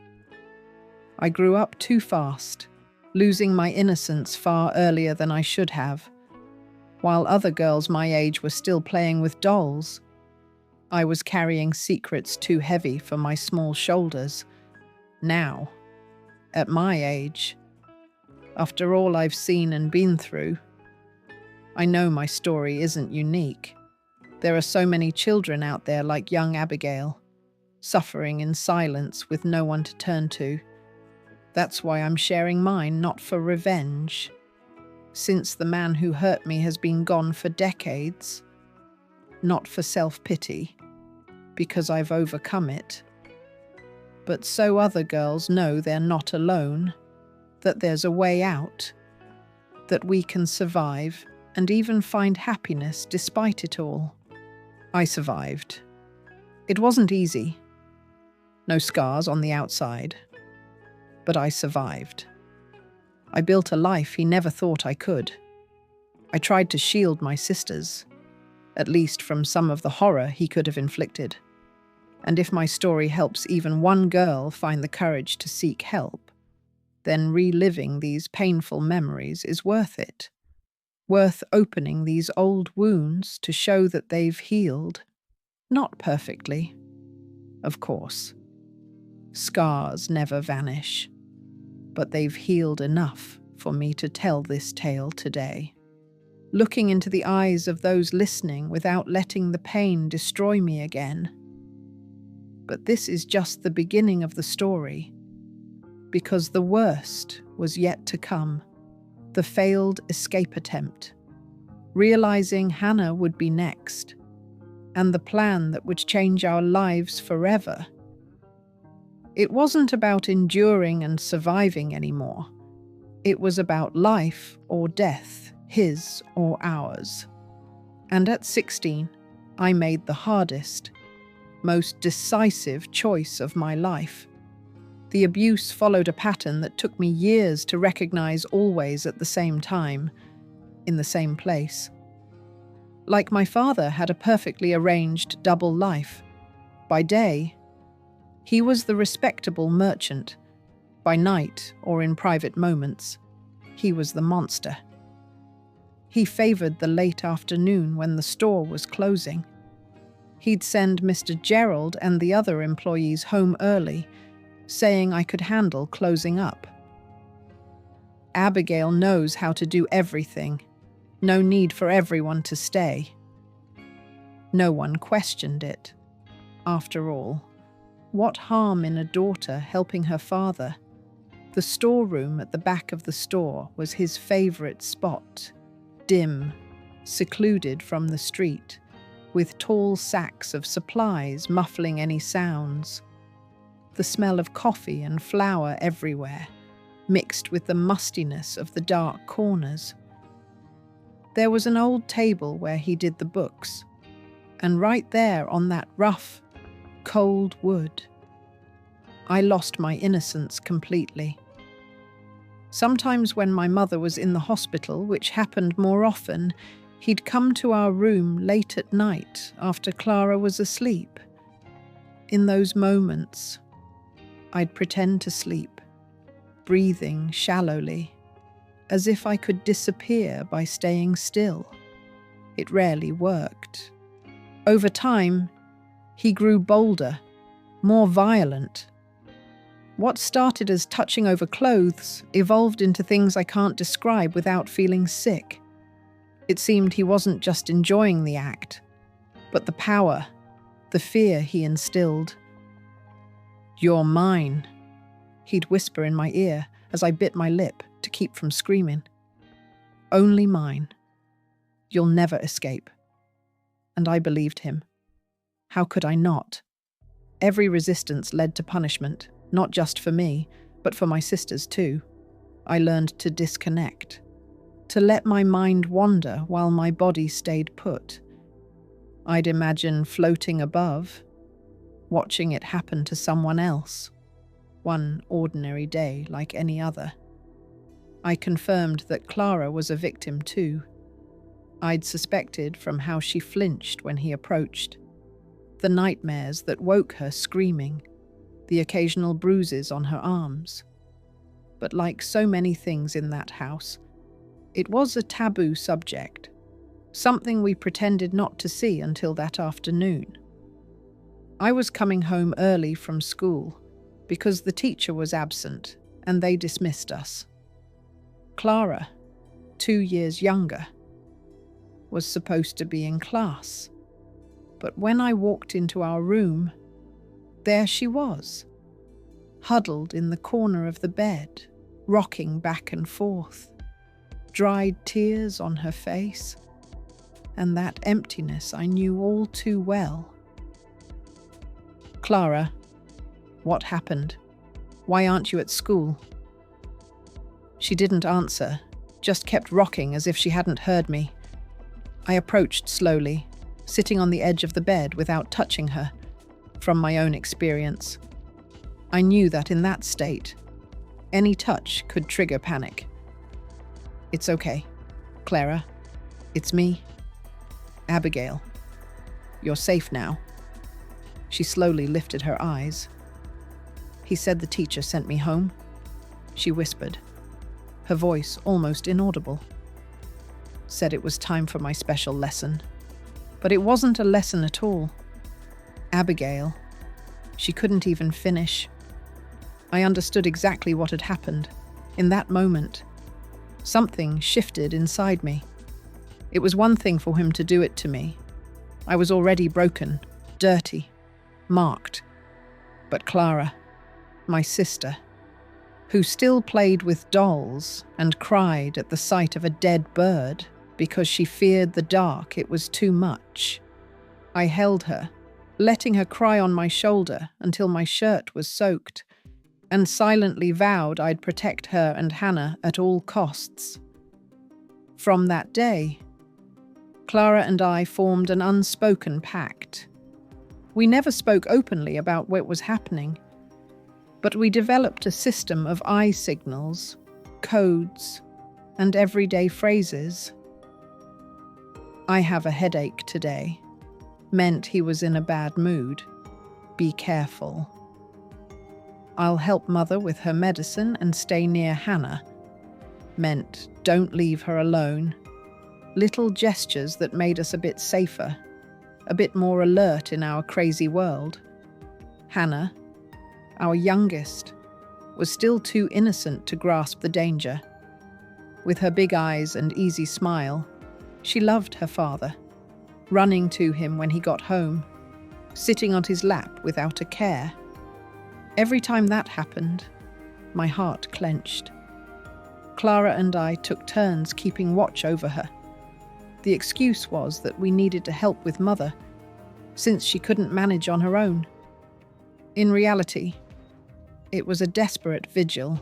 I grew up too fast, losing my innocence far earlier than I should have. While other girls my age were still playing with dolls, I was carrying secrets too heavy for my small shoulders. Now, at my age, after all I've seen and been through, I know my story isn't unique. There are so many children out there like young Abigail, suffering in silence with no one to turn to. That's why I'm sharing mine, not for revenge. Since the man who hurt me has been gone for decades, not for self-pity, because I've overcome it. But so other girls know they're not alone, that there's a way out, that we can survive and even find happiness despite it all. I survived. It wasn't easy. No scars on the outside. But I survived. I built a life he never thought I could. I tried to shield my sisters, at least from some of the horror he could have inflicted. And if my story helps even one girl find the courage to seek help, then reliving these painful memories is worth it. Worth opening these old wounds to show that they've healed. Not perfectly, of course. Scars never vanish, but they've healed enough for me to tell this tale today. Looking into the eyes of those listening without letting the pain destroy me again. But this is just the beginning of the story, because the worst was yet to come. The failed escape attempt, realizing Hannah would be next, and the plan that would change our lives forever. It wasn't about enduring and surviving anymore. It was about life or death, his or ours. And at 16, I made the hardest, most decisive choice of my life. The abuse followed a pattern that took me years to recognize, always at the same time, in the same place. Like my father had a perfectly arranged double life. By day, he was the respectable merchant. By night, or in private moments, he was the monster. He favored the late afternoon when the store was closing. He'd send Mr. Gerald and the other employees home early, saying I could handle closing up. Abigail knows how to do everything. No need for everyone to stay. No one questioned it. After all, what harm in a daughter helping her father? The storeroom at the back of the store was his favorite spot. Dim, secluded from the street, with tall sacks of supplies muffling any sounds. The smell of coffee and flour everywhere, mixed with the mustiness of the dark corners. There was an old table where he did the books, and right there on that rough, cold wood, I lost my innocence completely. Sometimes when my mother was in the hospital, which happened more often, he'd come to our room late at night after Clara was asleep. In those moments, I'd pretend to sleep, breathing shallowly, as if I could disappear by staying still. It rarely worked. Over time, he grew bolder, more violent. What started as touching over clothes evolved into things I can't describe without feeling sick. It seemed he wasn't just enjoying the act, but the power, the fear he instilled. "You're mine," he'd whisper in my ear as I bit my lip to keep from screaming. "Only mine. You'll never escape." And I believed him. How could I not? Every resistance led to punishment, not just for me, but for my sisters too. I learned to disconnect, to let my mind wander while my body stayed put. I'd imagine floating above, watching it happen to someone else, one ordinary day like any other. I confirmed that Clara was a victim too. I'd suspected from how she flinched when he approached, the nightmares that woke her screaming, the occasional bruises on her arms. But like so many things in that house, it was a taboo subject, something we pretended not to see until that afternoon. I was coming home early from school because the teacher was absent and they dismissed us. Clara, 2 years younger, was supposed to be in class. But when I walked into our room, there she was, huddled in the corner of the bed, rocking back and forth, dried tears on her face, and that emptiness I knew all too well. "Clara, what happened? Why aren't you at school?" She didn't answer, just kept rocking as if she hadn't heard me. I approached slowly, sitting on the edge of the bed without touching her. From my own experience, I knew that in that state, any touch could trigger panic. "It's okay, Clara. It's me. Abigail. You're safe now." She slowly lifted her eyes. "He said the teacher sent me home," she whispered, her voice almost inaudible. "Said it was time for my special lesson. But it wasn't a lesson at all. Abigail." She couldn't even finish. I understood exactly what had happened. In that moment, something shifted inside me. It was one thing for him to do it to me. I was already broken, dirty, marked. But Clara, my sister, who still played with dolls and cried at the sight of a dead bird because she feared the dark, it was too much. I held her, letting her cry on my shoulder until my shirt was soaked, and silently vowed I'd protect her and Hannah at all costs. From that day, Clara and I formed an unspoken pact. We never spoke openly about what was happening, but we developed a system of eye signals, codes, and everyday phrases. "I have a headache today" meant he was in a bad mood. "Be careful." "I'll help Mother with her medicine and stay near Hannah" meant don't leave her alone. Little gestures that made us a bit safer, a bit more alert in our crazy world. Hannah, our youngest, was still too innocent to grasp the danger. With her big eyes and easy smile, she loved her father, running to him when he got home, sitting on his lap without a care. Every time that happened, my heart clenched. Clara and I took turns keeping watch over her. The excuse was that we needed to help with Mother, since she couldn't manage on her own. In reality, it was a desperate vigil.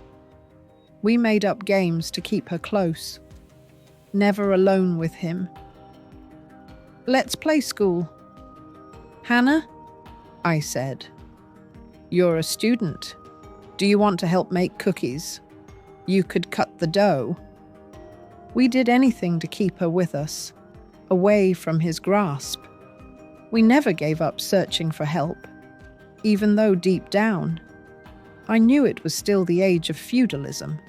We made up games to keep her close, never alone with him. "Let's play school." "Hannah," I said, "you're a student. Do you want to help make cookies? You could cut the dough." We did anything to keep her with us, away from his grasp. We never gave up searching for help, even though deep down, I knew it was still the age of feudalism.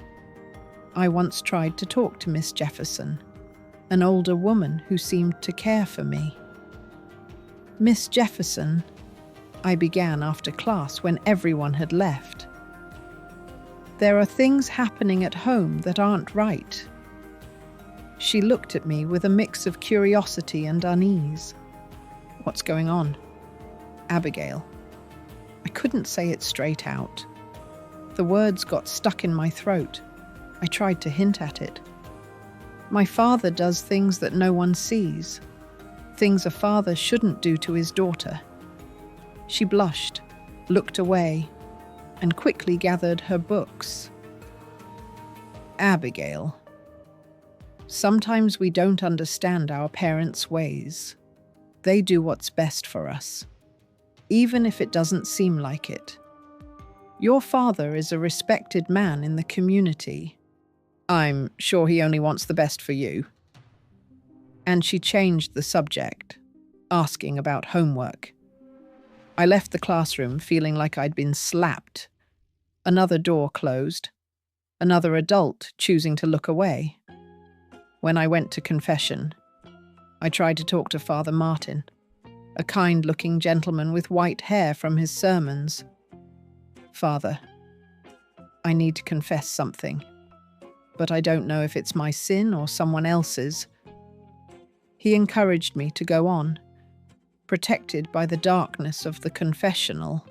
I once tried to talk to Miss Jefferson, an older woman who seemed to care for me. "Miss Jefferson," I began after class when everyone had left, "there are things happening at home that aren't right." She looked at me with a mix of curiosity and unease. "What's going on?" "Abigail." I couldn't say it straight out. The words got stuck in my throat. I tried to hint at it. "My father does things that no one sees, things a father shouldn't do to his daughter." She blushed, looked away, and quickly gathered her books. "Abigail, sometimes we don't understand our parents' ways. They do what's best for us, even if it doesn't seem like it. Your father is a respected man in the community. I'm sure he only wants the best for you." And she changed the subject, asking about homework. I left the classroom feeling like I'd been slapped. Another door closed, another adult choosing to look away. When I went to confession, I tried to talk to Father Martin, a kind-looking gentleman with white hair from his sermons. "Father, I need to confess something, but I don't know if it's my sin or someone else's." He encouraged me to go on, protected by the darkness of the confessional.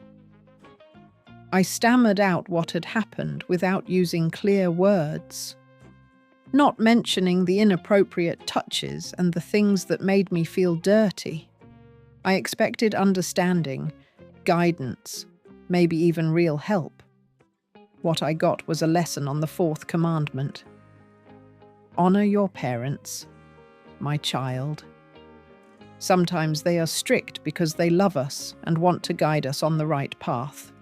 I stammered out what had happened without using clear words, not mentioning the inappropriate touches and the things that made me feel dirty. I expected understanding, guidance, maybe even real help. What I got was a lesson on the fourth commandment. Honor your parents, my child. Sometimes they are strict because they love us and want to guide us on the right path.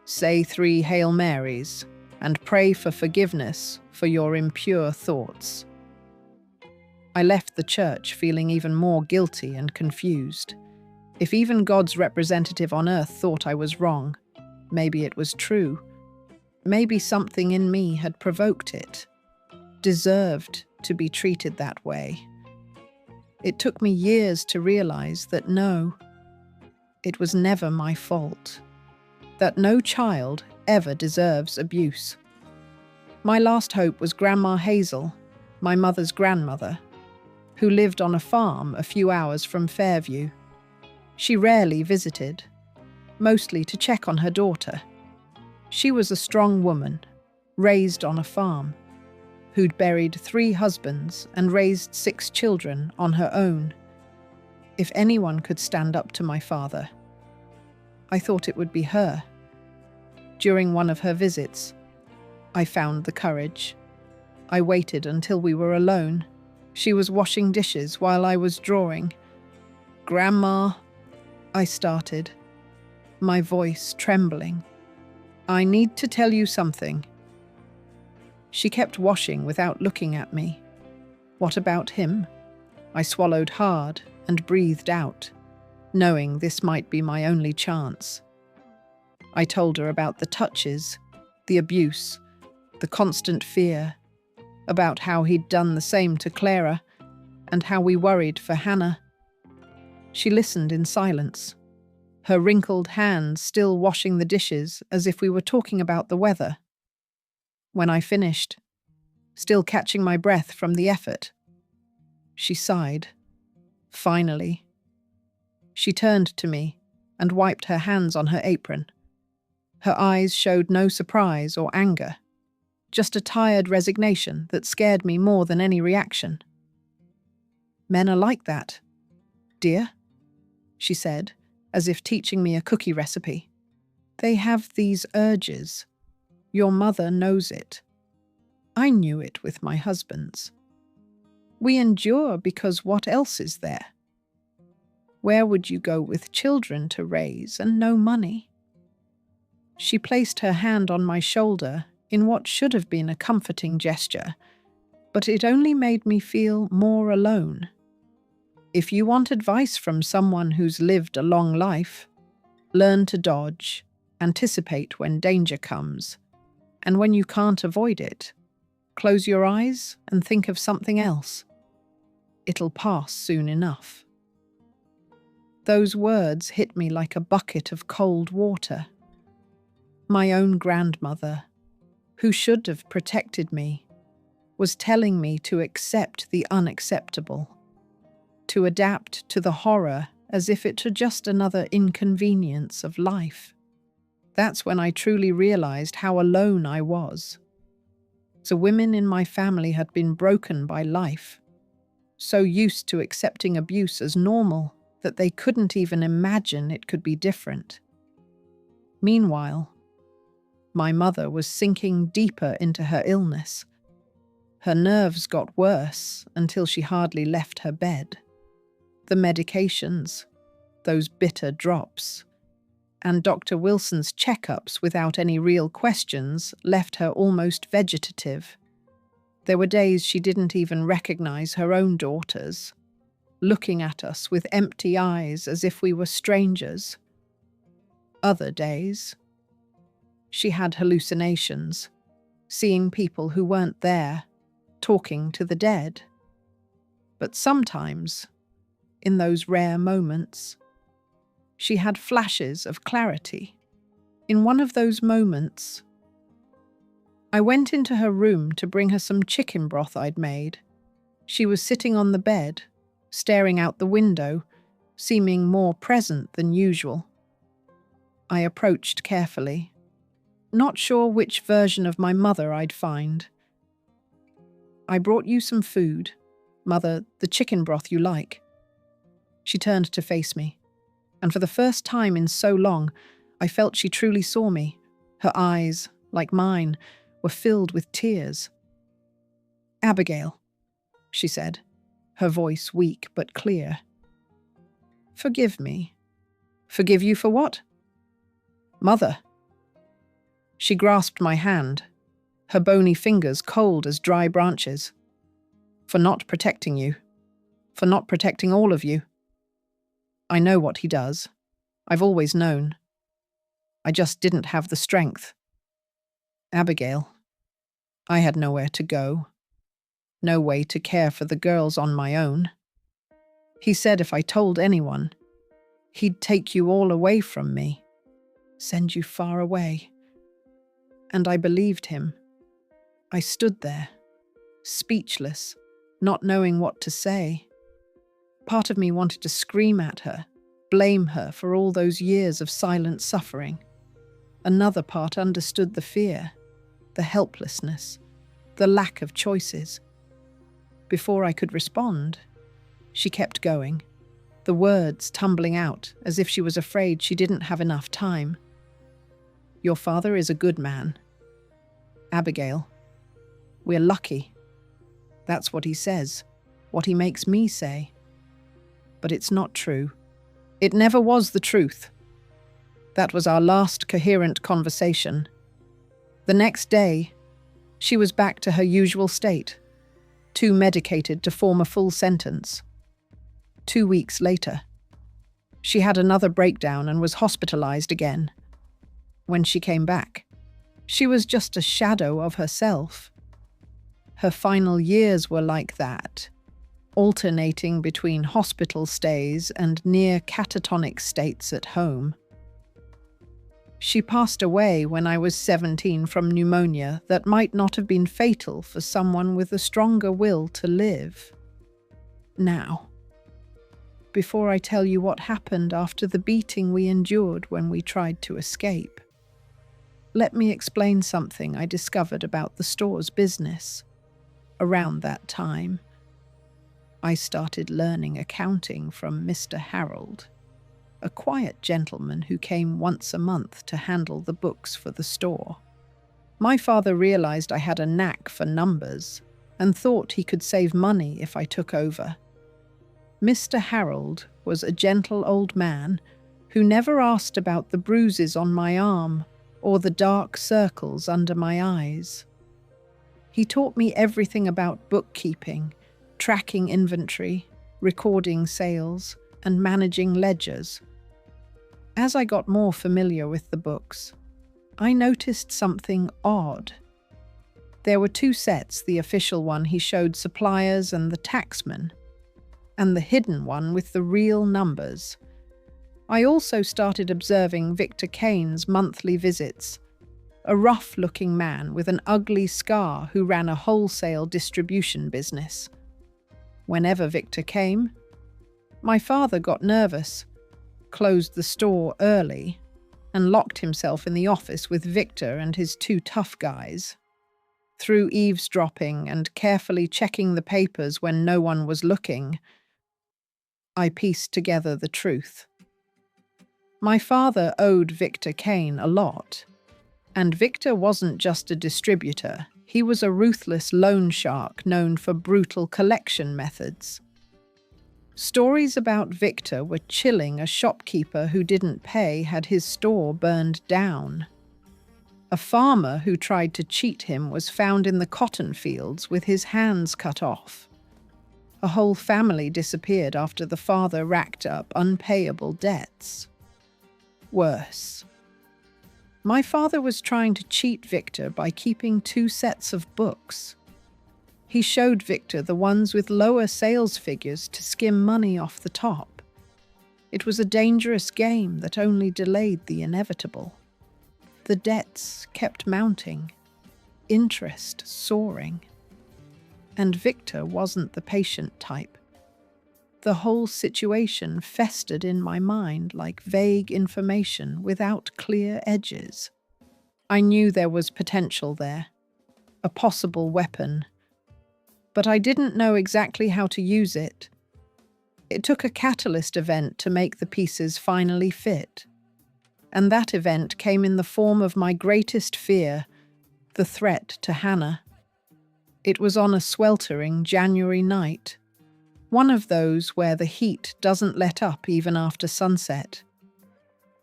Say 3 Hail Marys and pray for forgiveness for your impure thoughts. I left the church feeling even more guilty and confused. If even God's representative on earth thought I was wrong, maybe it was true. Maybe something in me had provoked it, deserved to be treated that way. It took me years to realize that no, it was never my fault, that no child ever deserves abuse. My last hope was Grandma Hazel, my mother's grandmother, who lived on a farm a few hours from Fairview. She rarely visited, mostly to check on her daughter. She was a strong woman, raised on a farm, who'd buried 3 husbands and raised 6 children on her own. If anyone could stand up to my father, I thought it would be her. During one of her visits, I found the courage. I waited until we were alone. She was washing dishes while I was drawing. "Grandma," I started, my voice trembling. "I need to tell you something." She kept washing without looking at me. What about him? I swallowed hard and breathed out, knowing this might be my only chance. I told her about the touches, the abuse, the constant fear, about how he'd done the same to Clara, and how we worried for Hannah. She listened in silence, her wrinkled hands still washing the dishes as if we were talking about the weather. When I finished, still catching my breath from the effort, she sighed. Finally. She turned to me and wiped her hands on her apron. Her eyes showed no surprise or anger, just a tired resignation that scared me more than any reaction. "Men are like that, dear," she said, as if teaching me a cookie recipe. "They have these urges. Your mother knows it. I knew it with my husbands. We endure because what else is there? Where would you go with children to raise and no money?" She placed her hand on my shoulder in what should have been a comforting gesture, but it only made me feel more alone. If you want advice from someone who's lived a long life, learn to dodge, anticipate when danger comes, and when you can't avoid it, close your eyes and think of something else. It'll pass soon enough. Those words hit me like a bucket of cold water. My own grandmother, who should have protected me, was telling me to accept the unacceptable, to adapt to the horror as if it were just another inconvenience of life. That's when I truly realized how alone I was. The women in my family had been broken by life, so used to accepting abuse as normal that they couldn't even imagine it could be different. Meanwhile, my mother was sinking deeper into her illness. Her nerves got worse until she hardly left her bed. The medications, those bitter drops, and Dr. Wilson's checkups without any real questions left her almost vegetative. There were days she didn't even recognize her own daughters, looking at us with empty eyes as if we were strangers. Other days, she had hallucinations, seeing people who weren't there, talking to the dead. But sometimes, in those rare moments, she had flashes of clarity. In one of those moments, I went into her room to bring her some chicken broth I'd made. She was sitting on the bed, staring out the window, seeming more present than usual. I approached carefully, not sure which version of my mother I'd find. "I brought you some food. Mother, the chicken broth you like." She turned to face me, and for the first time in so long, I felt she truly saw me. Her eyes, like mine, were filled with tears. "Abigail," she said, her voice weak but clear. "Forgive me." "Forgive you for what?" "Mother." She grasped my hand, her bony fingers cold as dry branches. "For not protecting you. For not protecting all of you. I know what he does. I've always known. I just didn't have the strength. Abigail, I had nowhere to go. No way to care for the girls on my own. He said if I told anyone, he'd take you all away from me, send you far away." And I believed him. I stood there, speechless, not knowing what to say. Part of me wanted to scream at her, blame her for all those years of silent suffering. Another part understood the fear, the helplessness, the lack of choices. Before I could respond, she kept going, the words tumbling out as if she was afraid she didn't have enough time. "Your father is a good man. Abigail, we're lucky. That's what he says, what he makes me say. But it's not true. It never was the truth." That was our last coherent conversation. The next day, she was back to her usual state, too medicated to form a full sentence. 2 weeks later, she had another breakdown and was hospitalized again. When she came back, she was just a shadow of herself. Her final years were like that, alternating between hospital stays and near catatonic states at home. She passed away when I was 17 from pneumonia that might not have been fatal for someone with a stronger will to live. Now, before I tell you what happened after the beating we endured when we tried to escape, let me explain something I discovered about the store's business. Around that time, I started learning accounting from Mr. Harold, a quiet gentleman who came once a month to handle the books for the store. My father realized I had a knack for numbers and thought he could save money if I took over. Mr. Harold was a gentle old man who never asked about the bruises on my arm or the dark circles under my eyes. He taught me everything about bookkeeping, tracking inventory, recording sales, and managing ledgers. As I got more familiar with the books, I noticed something odd. There were 2 sets, the official one he showed suppliers and the taxman, and the hidden one with the real numbers. I also started observing Victor Kane's monthly visits, a rough-looking man with an ugly scar who ran a wholesale distribution business. Whenever Victor came, my father got nervous, closed the store early, and locked himself in the office with Victor and his 2 tough guys. Through eavesdropping and carefully checking the papers when no one was looking, I pieced together the truth. My father owed Victor Kane a lot, and Victor wasn't just a distributor, he was a ruthless loan shark known for brutal collection methods. Stories about Victor were chilling. A shopkeeper who didn't pay had his store burned down. A farmer who tried to cheat him was found in the cotton fields with his hands cut off. A whole family disappeared after the father racked up unpayable debts. Worse, my father was trying to cheat Victor by keeping 2 sets of books. He showed Victor the ones with lower sales figures to skim money off the top. It was a dangerous game that only delayed the inevitable. The debts kept mounting, interest soaring. And Victor wasn't the patient type. The whole situation festered in my mind like vague information without clear edges. I knew there was potential there, a possible weapon, but I didn't know exactly how to use it. It took a catalyst event to make the pieces finally fit. And that event came in the form of my greatest fear, the threat to Hannah. It was on a sweltering January night, one of those where the heat doesn't let up even after sunset.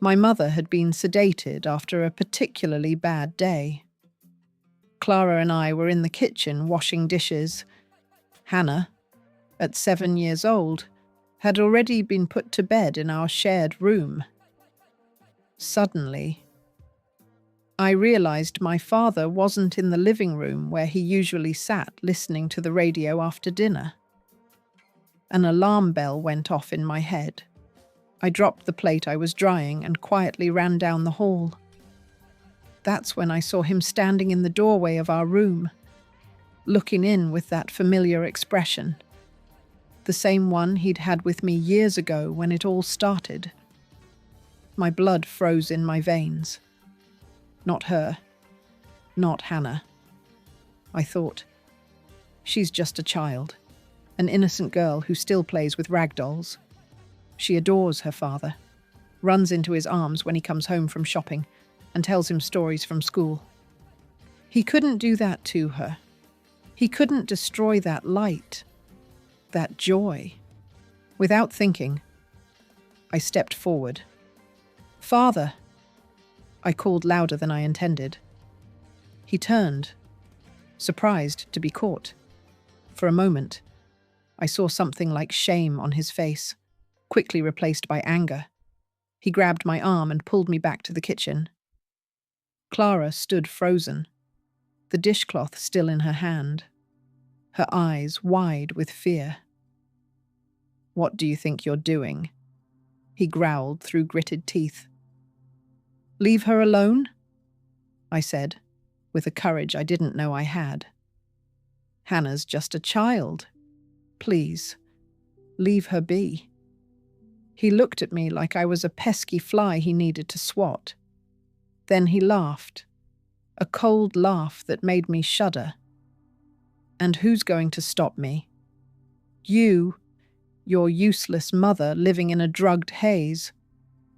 My mother had been sedated after a particularly bad day. Clara and I were in the kitchen washing dishes. Hannah, at 7 years old, had already been put to bed in our shared room. Suddenly, I realized my father wasn't in the living room where he usually sat listening to the radio after dinner. An alarm bell went off in my head. I dropped the plate I was drying and quietly ran down the hall. That's when I saw him standing in the doorway of our room, looking in with that familiar expression. The same one he'd had with me years ago when it all started. My blood froze in my veins. Not her. Not Hannah. I thought, she's just a child, an innocent girl who still plays with rag dolls. She adores her father, runs into his arms when he comes home from shopping, and tells him stories from school. He couldn't do that to her. He couldn't destroy that light, that joy. Without thinking, I stepped forward. "Father!" I called louder than I intended. He turned, surprised to be caught. For a moment, I saw something like shame on his face, quickly replaced by anger. He grabbed my arm and pulled me back to the kitchen. Clara stood frozen, the dishcloth still in her hand, her eyes wide with fear. "What do you think you're doing?" he growled through gritted teeth. "Leave her alone?" I said, with a courage I didn't know I had. "Hannah's just a child. Please, leave her be." He looked at me like I was a pesky fly he needed to swat. Then he laughed, a cold laugh that made me shudder. "And who's going to stop me? You, your useless mother living in a drugged haze?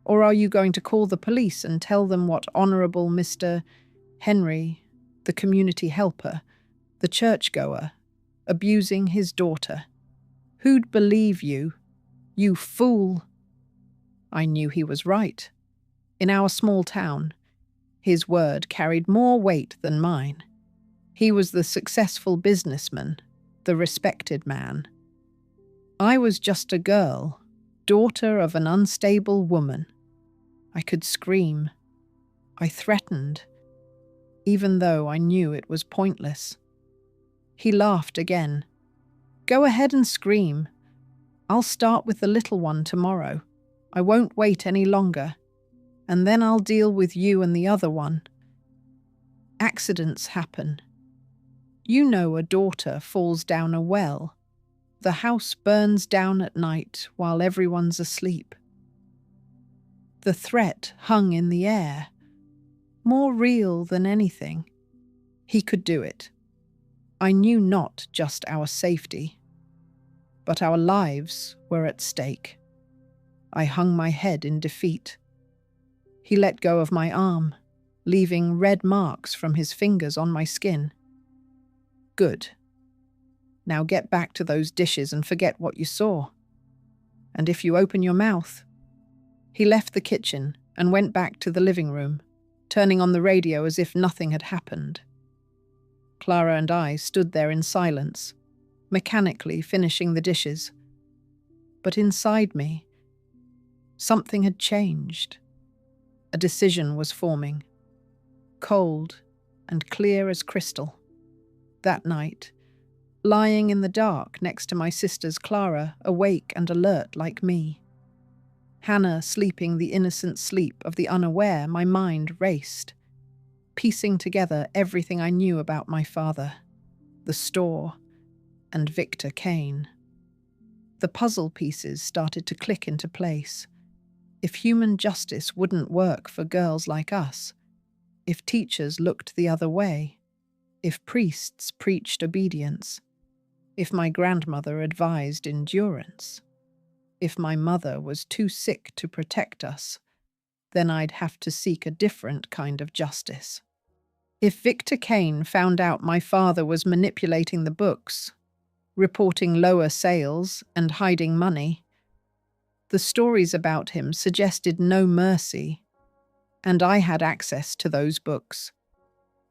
Or are you going to call the police and tell them what Honourable Mr. Henry, the community helper, the churchgoer, abusing his daughter? Who'd believe you? You fool!" I knew he was right. In our small town, his word carried more weight than mine. He was the successful businessman, the respected man. I was just a girl, daughter of an unstable woman. I could scream. I threatened, even though I knew it was pointless. He laughed again. "Go ahead and scream. I'll start with the little one tomorrow. I won't wait any longer. And then I'll deal with you and the other one. Accidents happen. You know, a daughter falls down a well. The house burns down at night while everyone's asleep." The threat hung in the air, more real than anything. He could do it. I knew not just our safety, but our lives were at stake. I hung my head in defeat. He let go of my arm, leaving red marks from his fingers on my skin. "Good. Now get back to those dishes and forget what you saw. And if you open your mouth..." He left the kitchen and went back to the living room, turning on the radio as if nothing had happened. Clara and I stood there in silence, mechanically finishing the dishes. But inside me, something had changed. A decision was forming, cold and clear as crystal. That night, lying in the dark next to my sister's Clara, awake and alert like me. Hannah sleeping the innocent sleep of the unaware, my mind raced, piecing together everything I knew about my father, the store, and Victor Kane. The puzzle pieces started to click into place. If human justice wouldn't work for girls like us, if teachers looked the other way, if priests preached obedience, if my grandmother advised endurance, if my mother was too sick to protect us, then I'd have to seek a different kind of justice. If Victor Kane found out my father was manipulating the books, reporting lower sales, and hiding money, the stories about him suggested no mercy, and I had access to those books.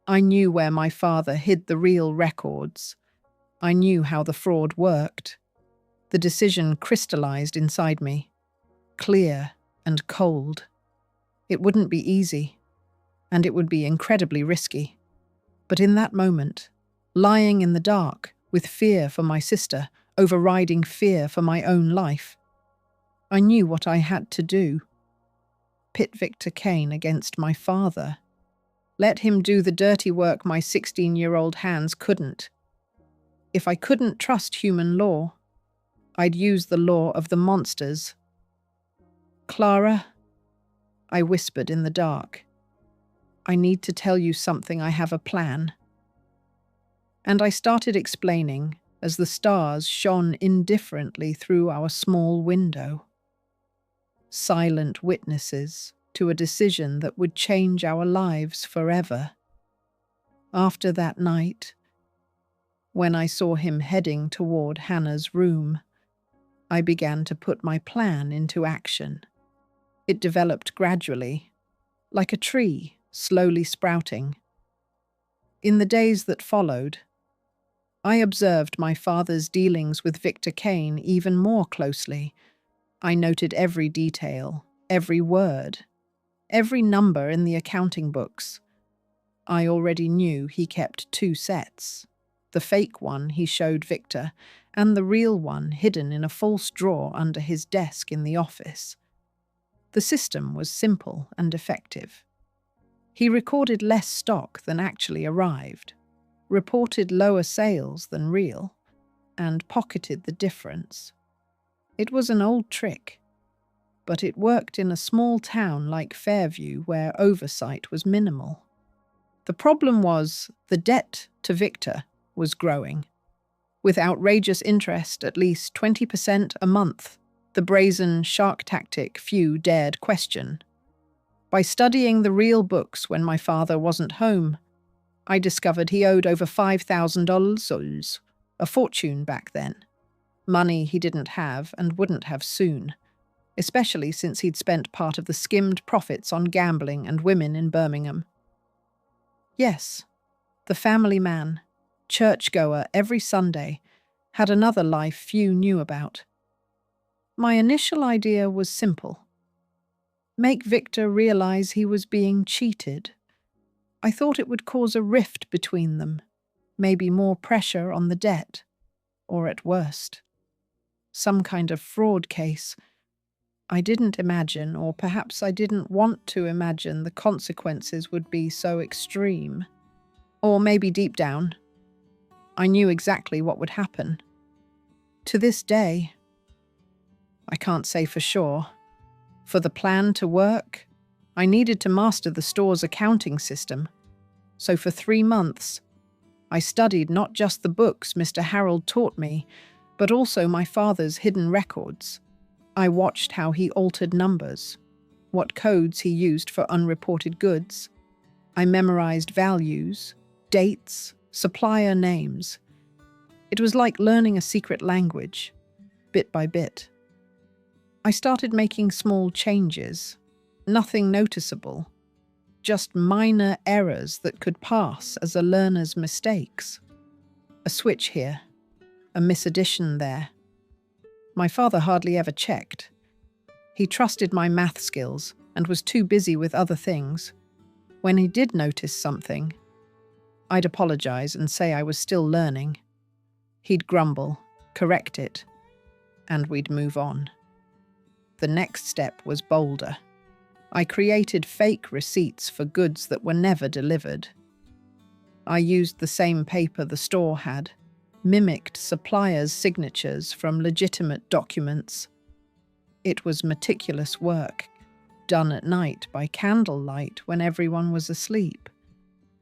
I knew where my father hid the real records. I knew how the fraud worked. The decision crystallized inside me, clear and cold. It wouldn't be easy, and it would be incredibly risky. But in that moment, lying in the dark, with fear for my sister, overriding fear for my own life, I knew what I had to do. Pit Victor Kane against my father. Let him do the dirty work my 16-year-old hands couldn't. If I couldn't trust human law, I'd use the law of the monsters. Clara, I whispered in the dark, I need to tell you something. I have a plan. And I started explaining as the stars shone indifferently through our small window. Silent witnesses to a decision that would change our lives forever. After that night, when I saw him heading toward Hannah's room, I began to put my plan into action. It developed gradually, like a tree slowly sprouting. In the days that followed, I observed my father's dealings with Victor Kane even more closely. I noted every detail, every word, every number in the accounting books. I already knew he kept two sets, the fake one he showed Victor and the real one hidden in a false drawer under his desk in the office. The system was simple and effective. He recorded less stock than actually arrived, reported lower sales than real, and pocketed the difference. It was an old trick, but it worked in a small town like Fairview where oversight was minimal. The problem was the debt to Victor was growing. With outrageous interest, at least 20% a month, the brazen shark tactic few dared question. By studying the real books when my father wasn't home, I discovered he owed over $5,000, a fortune back then. Money he didn't have and wouldn't have soon, especially since he'd spent part of the skimmed profits on gambling and women in Birmingham. Yes, the family man, churchgoer every Sunday, had another life few knew about. My initial idea was simple. Make Victor realize he was being cheated. I thought it would cause a rift between them, maybe more pressure on the debt, or at worst, some kind of fraud case. I didn't imagine, or perhaps I didn't want to imagine, the consequences would be so extreme. Or maybe deep down, I knew exactly what would happen. To this day, I can't say for sure. For the plan to work, I needed to master the store's accounting system. So for 3 months, I studied not just the books Mr. Harold taught me, but also my father's hidden records. I watched how he altered numbers, what codes he used for unreported goods. I memorized values, dates, supplier names. It was like learning a secret language, bit by bit. I started making small changes, nothing noticeable, just minor errors that could pass as a learner's mistakes. A switch here, a misaddition there. My father hardly ever checked. He trusted my math skills and was too busy with other things. When he did notice something, I'd apologize and say I was still learning. He'd grumble, correct it, and we'd move on. The next step was bolder. I created fake receipts for goods that were never delivered. I used the same paper the store had, mimicked suppliers' signatures from legitimate documents. It was meticulous work, done at night by candlelight when everyone was asleep.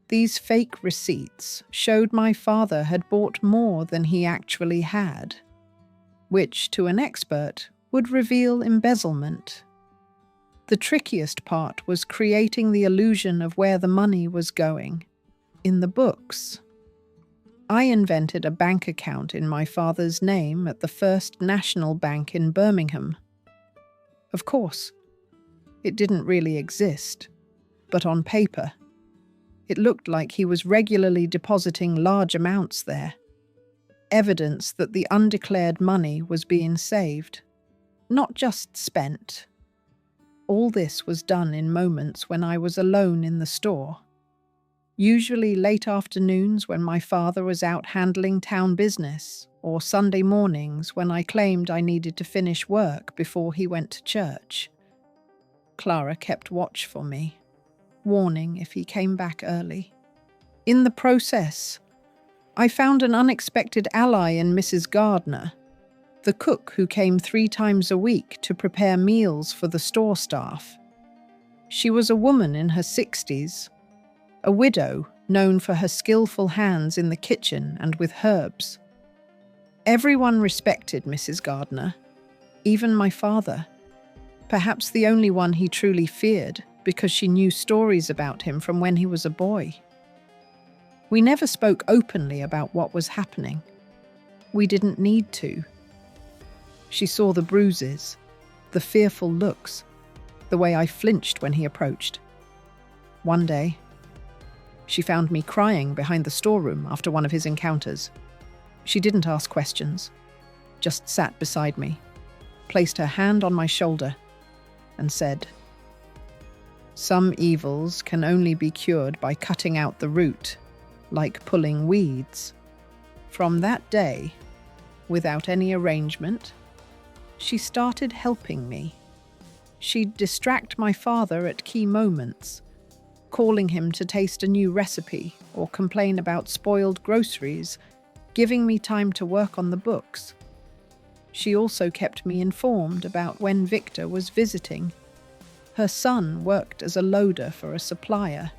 These fake receipts showed my father had bought more than he actually had, which, to an expert, would reveal embezzlement. The trickiest part was creating the illusion of where the money was going. In the books, I invented a bank account in my father's name at the First National Bank in Birmingham. Of course, it didn't really exist, but on paper, it looked like he was regularly depositing large amounts there. Evidence that the undeclared money was being saved, not just spent. All this was done in moments when I was alone in the store. Usually late afternoons when my father was out handling town business, or Sunday mornings when I claimed I needed to finish work before he went to church. Clara kept watch for me, warning if he came back early. In the process, I found an unexpected ally in Mrs. Gardner, the cook who came 3 times a week to prepare meals for the store staff. She was a woman in her 60s, a widow known for her skillful hands in the kitchen and with herbs. Everyone respected Mrs. Gardner, even my father, perhaps the only one he truly feared because she knew stories about him from when he was a boy. We never spoke openly about what was happening. We didn't need to. She saw the bruises, the fearful looks, the way I flinched when he approached. One day, she found me crying behind the storeroom after one of his encounters. She didn't ask questions, just sat beside me, placed her hand on my shoulder, and said, "Some evils can only be cured by cutting out the root, like pulling weeds." From that day, without any arrangement, she started helping me. She'd distract my father at key moments, calling him to taste a new recipe or complain about spoiled groceries, giving me time to work on the books. She also kept me informed about when Victor was visiting. Her son worked as a loader for a supplier,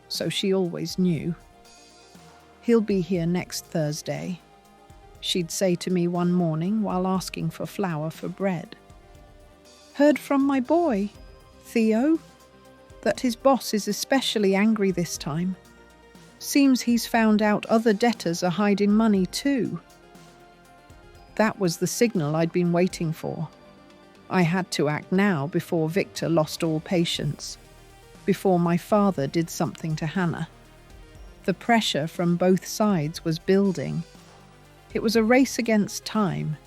so she always knew. "He'll be here next Thursday," she'd say to me one morning while asking for flour for bread. "Heard from my boy, Theo, that his boss is especially angry this time. Seems he's found out other debtors are hiding money too." That was the signal I'd been waiting for. I had to act now before Victor lost all patience, before my father did something to Hannah. The pressure from both sides was building. It was a race against time.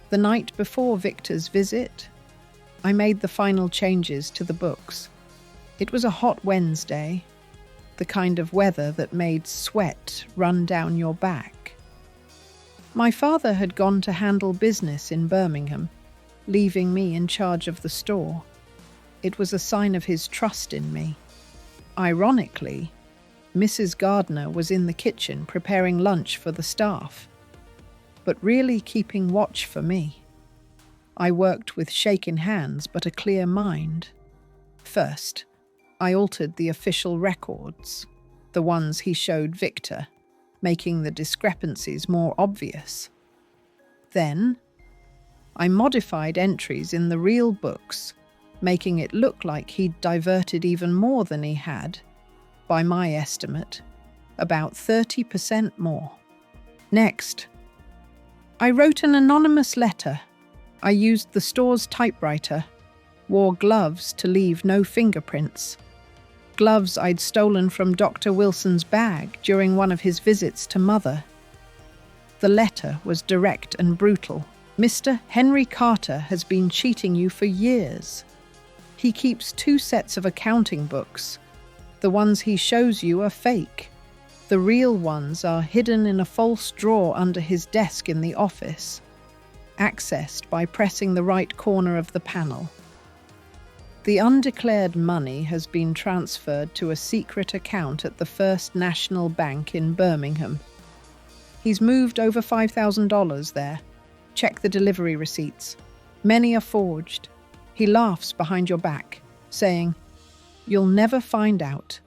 The night before Victor's visit, I made the final changes to the books. It was a hot Wednesday, the kind of weather that made sweat run down your back. My father had gone to handle business in Birmingham, leaving me in charge of the store. It was a sign of his trust in me. Ironically, Mrs. Gardner was in the kitchen preparing lunch for the staff, but really keeping watch for me. I worked with shaken hands but a clear mind. First, I altered the official records, the ones he showed Victor, making the discrepancies more obvious. Then, I modified entries in the real books, making it look like he'd diverted even more than he had, by my estimate, about 30% more. Next, I wrote an anonymous letter. I used the store's typewriter, wore gloves to leave no fingerprints. Gloves I'd stolen from Dr. Wilson's bag during one of his visits to Mother. The letter was direct and brutal. "Mr. Henry Carter has been cheating you for years. He keeps 2 sets of accounting books. The ones he shows you are fake. The real ones are hidden in a false drawer under his desk in the office, accessed by pressing the right corner of the panel. The undeclared money has been transferred to a secret account at the First National Bank in Birmingham. He's moved over $5,000 there. Check the delivery receipts. Many are forged. He laughs behind your back, saying, "You'll never find out.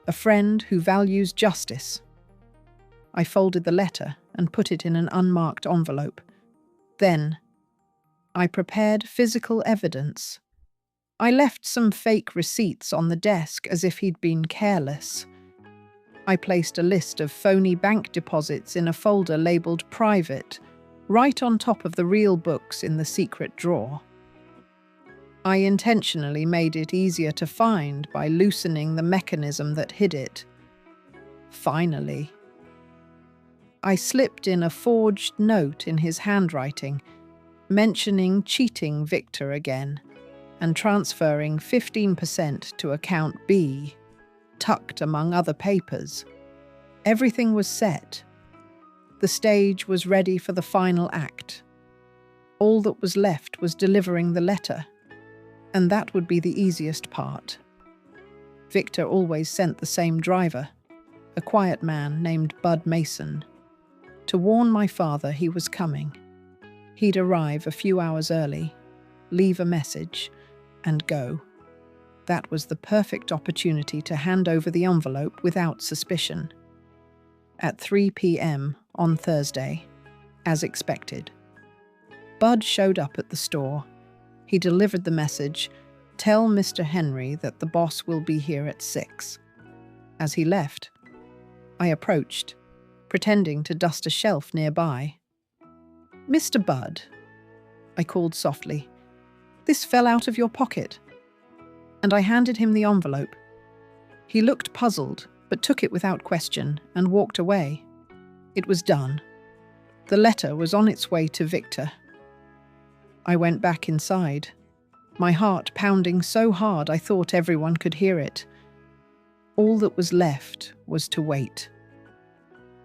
A friend who values justice." I folded the letter and put it in an unmarked envelope. Then, I prepared physical evidence. I left some fake receipts on the desk as if he'd been careless. I placed a list of phony bank deposits in a folder labeled private, right on top of the real books in the secret drawer. I intentionally made it easier to find by loosening the mechanism that hid it. Finally, I slipped in a forged note in his handwriting, mentioning cheating Victor again and transferring 15% to account B, tucked among other papers. Everything was set. The stage was ready for the final act. All that was left was delivering the letter, and that would be the easiest part. Victor always sent the same driver, a quiet man named Bud Mason, to warn my father he was coming. He'd arrive a few hours early, leave a message, and go. That was the perfect opportunity to hand over the envelope without suspicion. At 3 p.m. on Thursday, as expected, Bud showed up at the store. He delivered the message, "Tell Mr. Henry that the boss will be here at 6. As he left, I approached, pretending to dust a shelf nearby. "Mr. Bud," I called softly, "this fell out of your pocket." And I handed him the envelope. He looked puzzled, but took it without question and walked away. It was done. The letter was on its way to Victor. I went back inside, my heart pounding so hard I thought everyone could hear it. All that was left was to wait.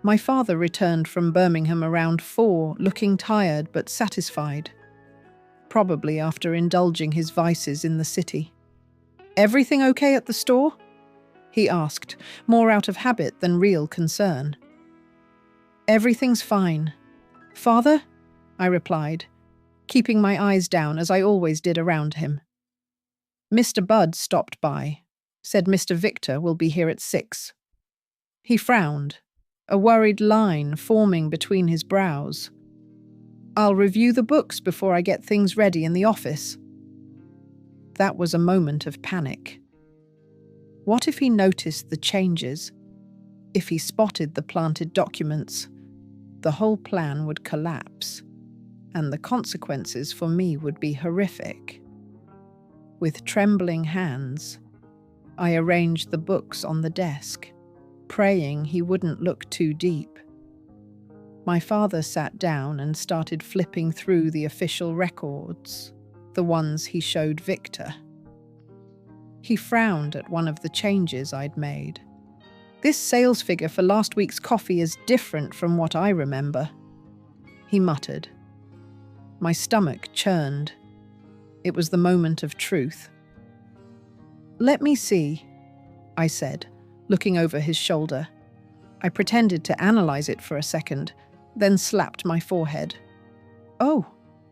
My father returned from Birmingham around 4, looking tired but satisfied, probably after indulging his vices in the city. "Everything okay at the store?" he asked, more out of habit than real concern. "Everything's fine. Father?" I replied, keeping my eyes down as I always did around him. "Mr. Budd stopped by, said Mr. Victor will be here at 6. He frowned, a worried line forming between his brows. "I'll review the books before I get things ready in the office." That was a moment of panic. What if he noticed the changes? If he spotted the planted documents? The whole plan would collapse, and the consequences for me would be horrific. With trembling hands, I arranged the books on the desk, praying he wouldn't look too deep. My father sat down and started flipping through the official records, the ones he showed Victor. He frowned at one of the changes I'd made. "This sales figure for last week's coffee is different from what I remember," he muttered. My stomach churned. It was the moment of truth. "Let me see," I said, looking over his shoulder. I pretended to analyze it for a second, then slapped my forehead. "Oh,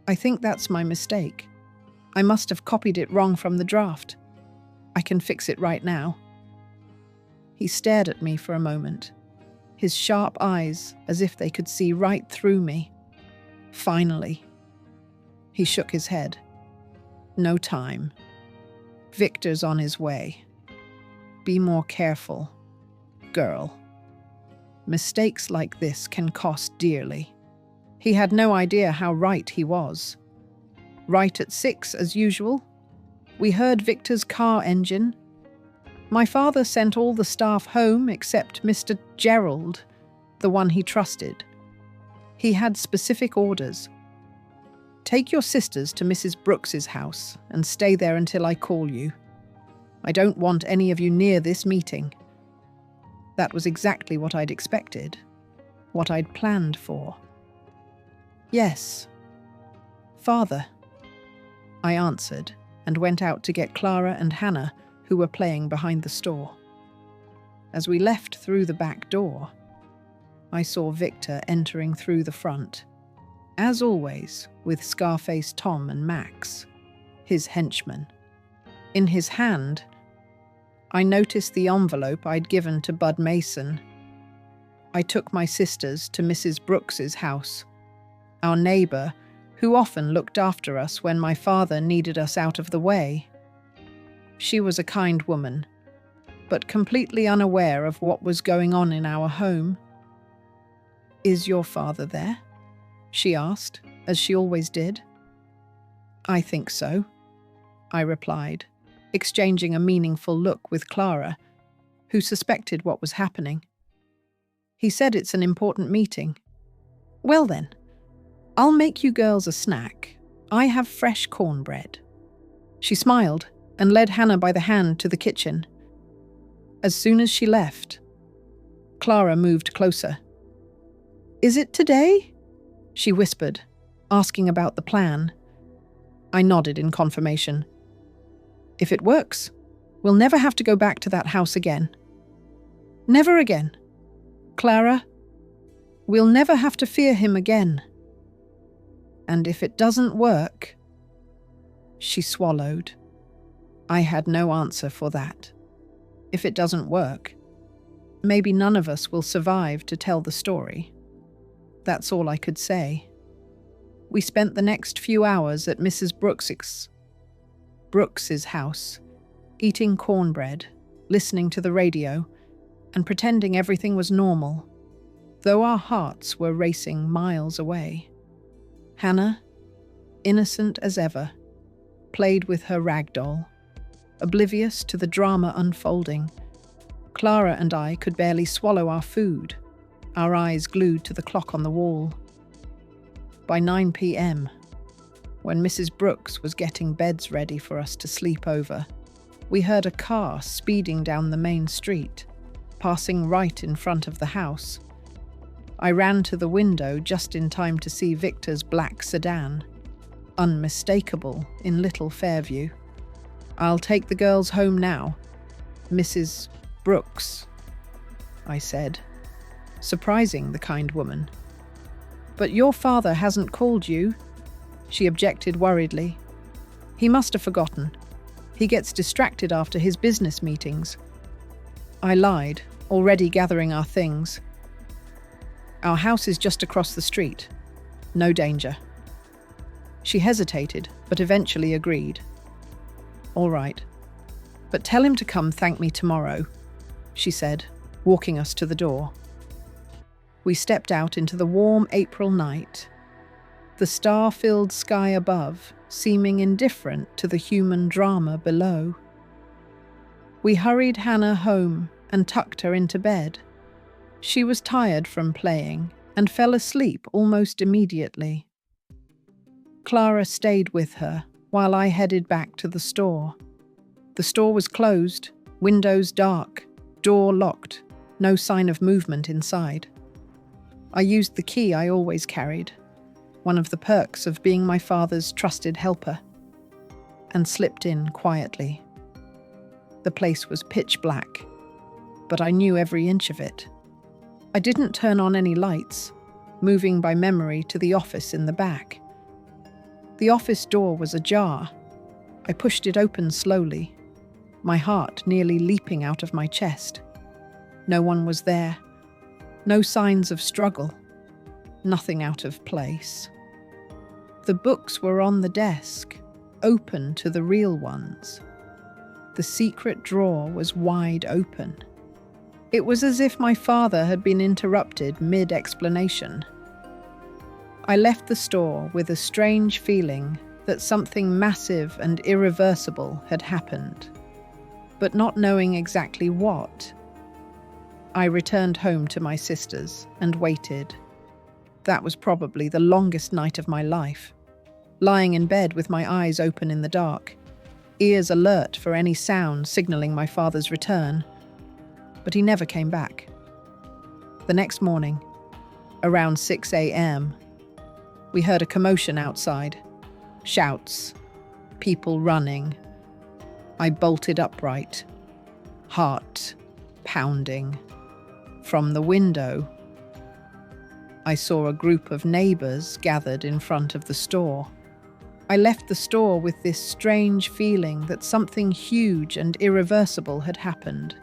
I think that's my mistake. I must have copied it wrong from the draft. I can fix it right now." He stared at me for a moment, his sharp eyes as if they could see right through me. Finally, he shook his head. "No time. Victor's on his way. Be more careful, girl. Mistakes like this can cost dearly." He had no idea how right he was. Right at 6, as usual. We heard Victor's car engine. My father sent all the staff home except Mr. Gerald, the one he trusted. He had specific orders. "Take your sisters to Mrs. Brooks's house and stay there until I call you. I don't want any of you near this meeting." That was exactly what I'd expected, what I'd planned for. "Yes, Father," I answered and went out to get Clara and Hannah, who were playing behind the store. As we left through the back door, I saw Victor entering through the front, as always, with Scarface Tom and Max, his henchmen. In his hand, I noticed the envelope I'd given to Bud Mason. I took my sisters to Mrs. Brooks's house, our neighbor, who often looked after us when my father needed us out of the way. She was a kind woman, but completely unaware of what was going on in our home. "Is your father there?" she asked, as she always did. "I think so," I replied, exchanging a meaningful look with Clara, who suspected what was happening. "He said it's an important meeting." "Well then, I'll make you girls a snack. I have fresh cornbread." She smiled and led Hannah by the hand to the kitchen. As soon as she left, Clara moved closer. "Is it today?" she whispered, asking about the plan. I nodded in confirmation. "If it works, we'll never have to go back to that house again." "Never again. Clara, we'll never have to fear him again. And if it doesn't work..." She swallowed. I had no answer for that. If it doesn't work, maybe none of us will survive to tell the story. That's all I could say. We spent the next few hours at Mrs. Brooks's house, eating cornbread, listening to the radio, and pretending everything was normal, though our hearts were racing miles away. Hannah, innocent as ever, played with her rag doll, oblivious to the drama unfolding. Clara and I could barely swallow our food, our eyes glued to the clock on the wall. By 9 p.m., when Mrs. Brooks was getting beds ready for us to sleep over, we heard a car speeding down the main street, passing right in front of the house. I ran to the window just in time to see Victor's black sedan, unmistakable in Little Fairview. "I'll take the girls home now, Mrs. Brooks," I said, surprising the kind woman. "But your father hasn't called you," she objected worriedly. "He must have forgotten. He gets distracted after his business meetings." I lied, already gathering our things. "Our house is just across the street. No danger." She hesitated, but eventually agreed. "All right. But tell him to come thank me tomorrow," she said, walking us to the door. We stepped out into the warm April night, the star-filled sky above seeming indifferent to the human drama below. We hurried Hannah home and tucked her into bed. She was tired from playing and fell asleep almost immediately. Clara stayed with her while I headed back to the store. The store was closed, windows dark, door locked, no sign of movement inside. I used the key I always carried, one of the perks of being my father's trusted helper, and slipped in quietly. The place was pitch black, but I knew every inch of it. I didn't turn on any lights, moving by memory to the office in the back. The office door was ajar. I pushed it open slowly, my heart nearly leaping out of my chest. No one was there. No signs of struggle. Nothing out of place. The books were on the desk, open to the real ones. The secret drawer was wide open. It was as if my father had been interrupted mid-explanation. I left the store with a strange feeling that something massive and irreversible had happened, but not knowing exactly what. I returned home to my sisters and waited. That was probably the longest night of my life, lying in bed with my eyes open in the dark, ears alert for any sound signaling my father's return. But he never came back. The next morning, around 6 a.m., we heard a commotion outside. Shouts, people running. I bolted upright, heart pounding. From the window, I saw a group of neighbors gathered in front of the store. I left the store with this strange feeling that something huge and irreversible had happened,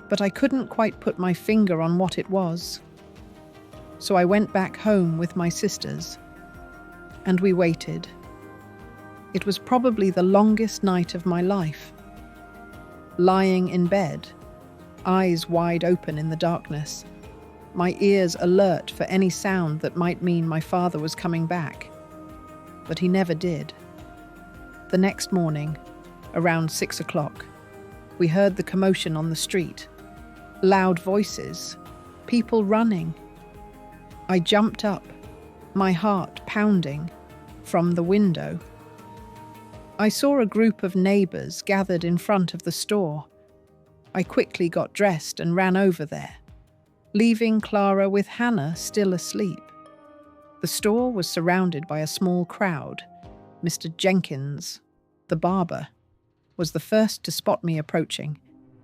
but I couldn't quite put my finger on what it was. So I went back home with my sisters, and we waited. It was probably the longest night of my life. Lying in bed, eyes wide open in the darkness, my ears alert for any sound that might mean my father was coming back. But he never did. The next morning, around 6 o'clock, we heard the commotion on the street. Loud voices, people running. I jumped up, my heart pounding, from the window. I saw a group of neighbors gathered in front of the store. I quickly got dressed and ran over there, leaving Clara with Hannah still asleep. The store was surrounded by a small crowd. Mr. Jenkins, the barber, was the first to spot me approaching,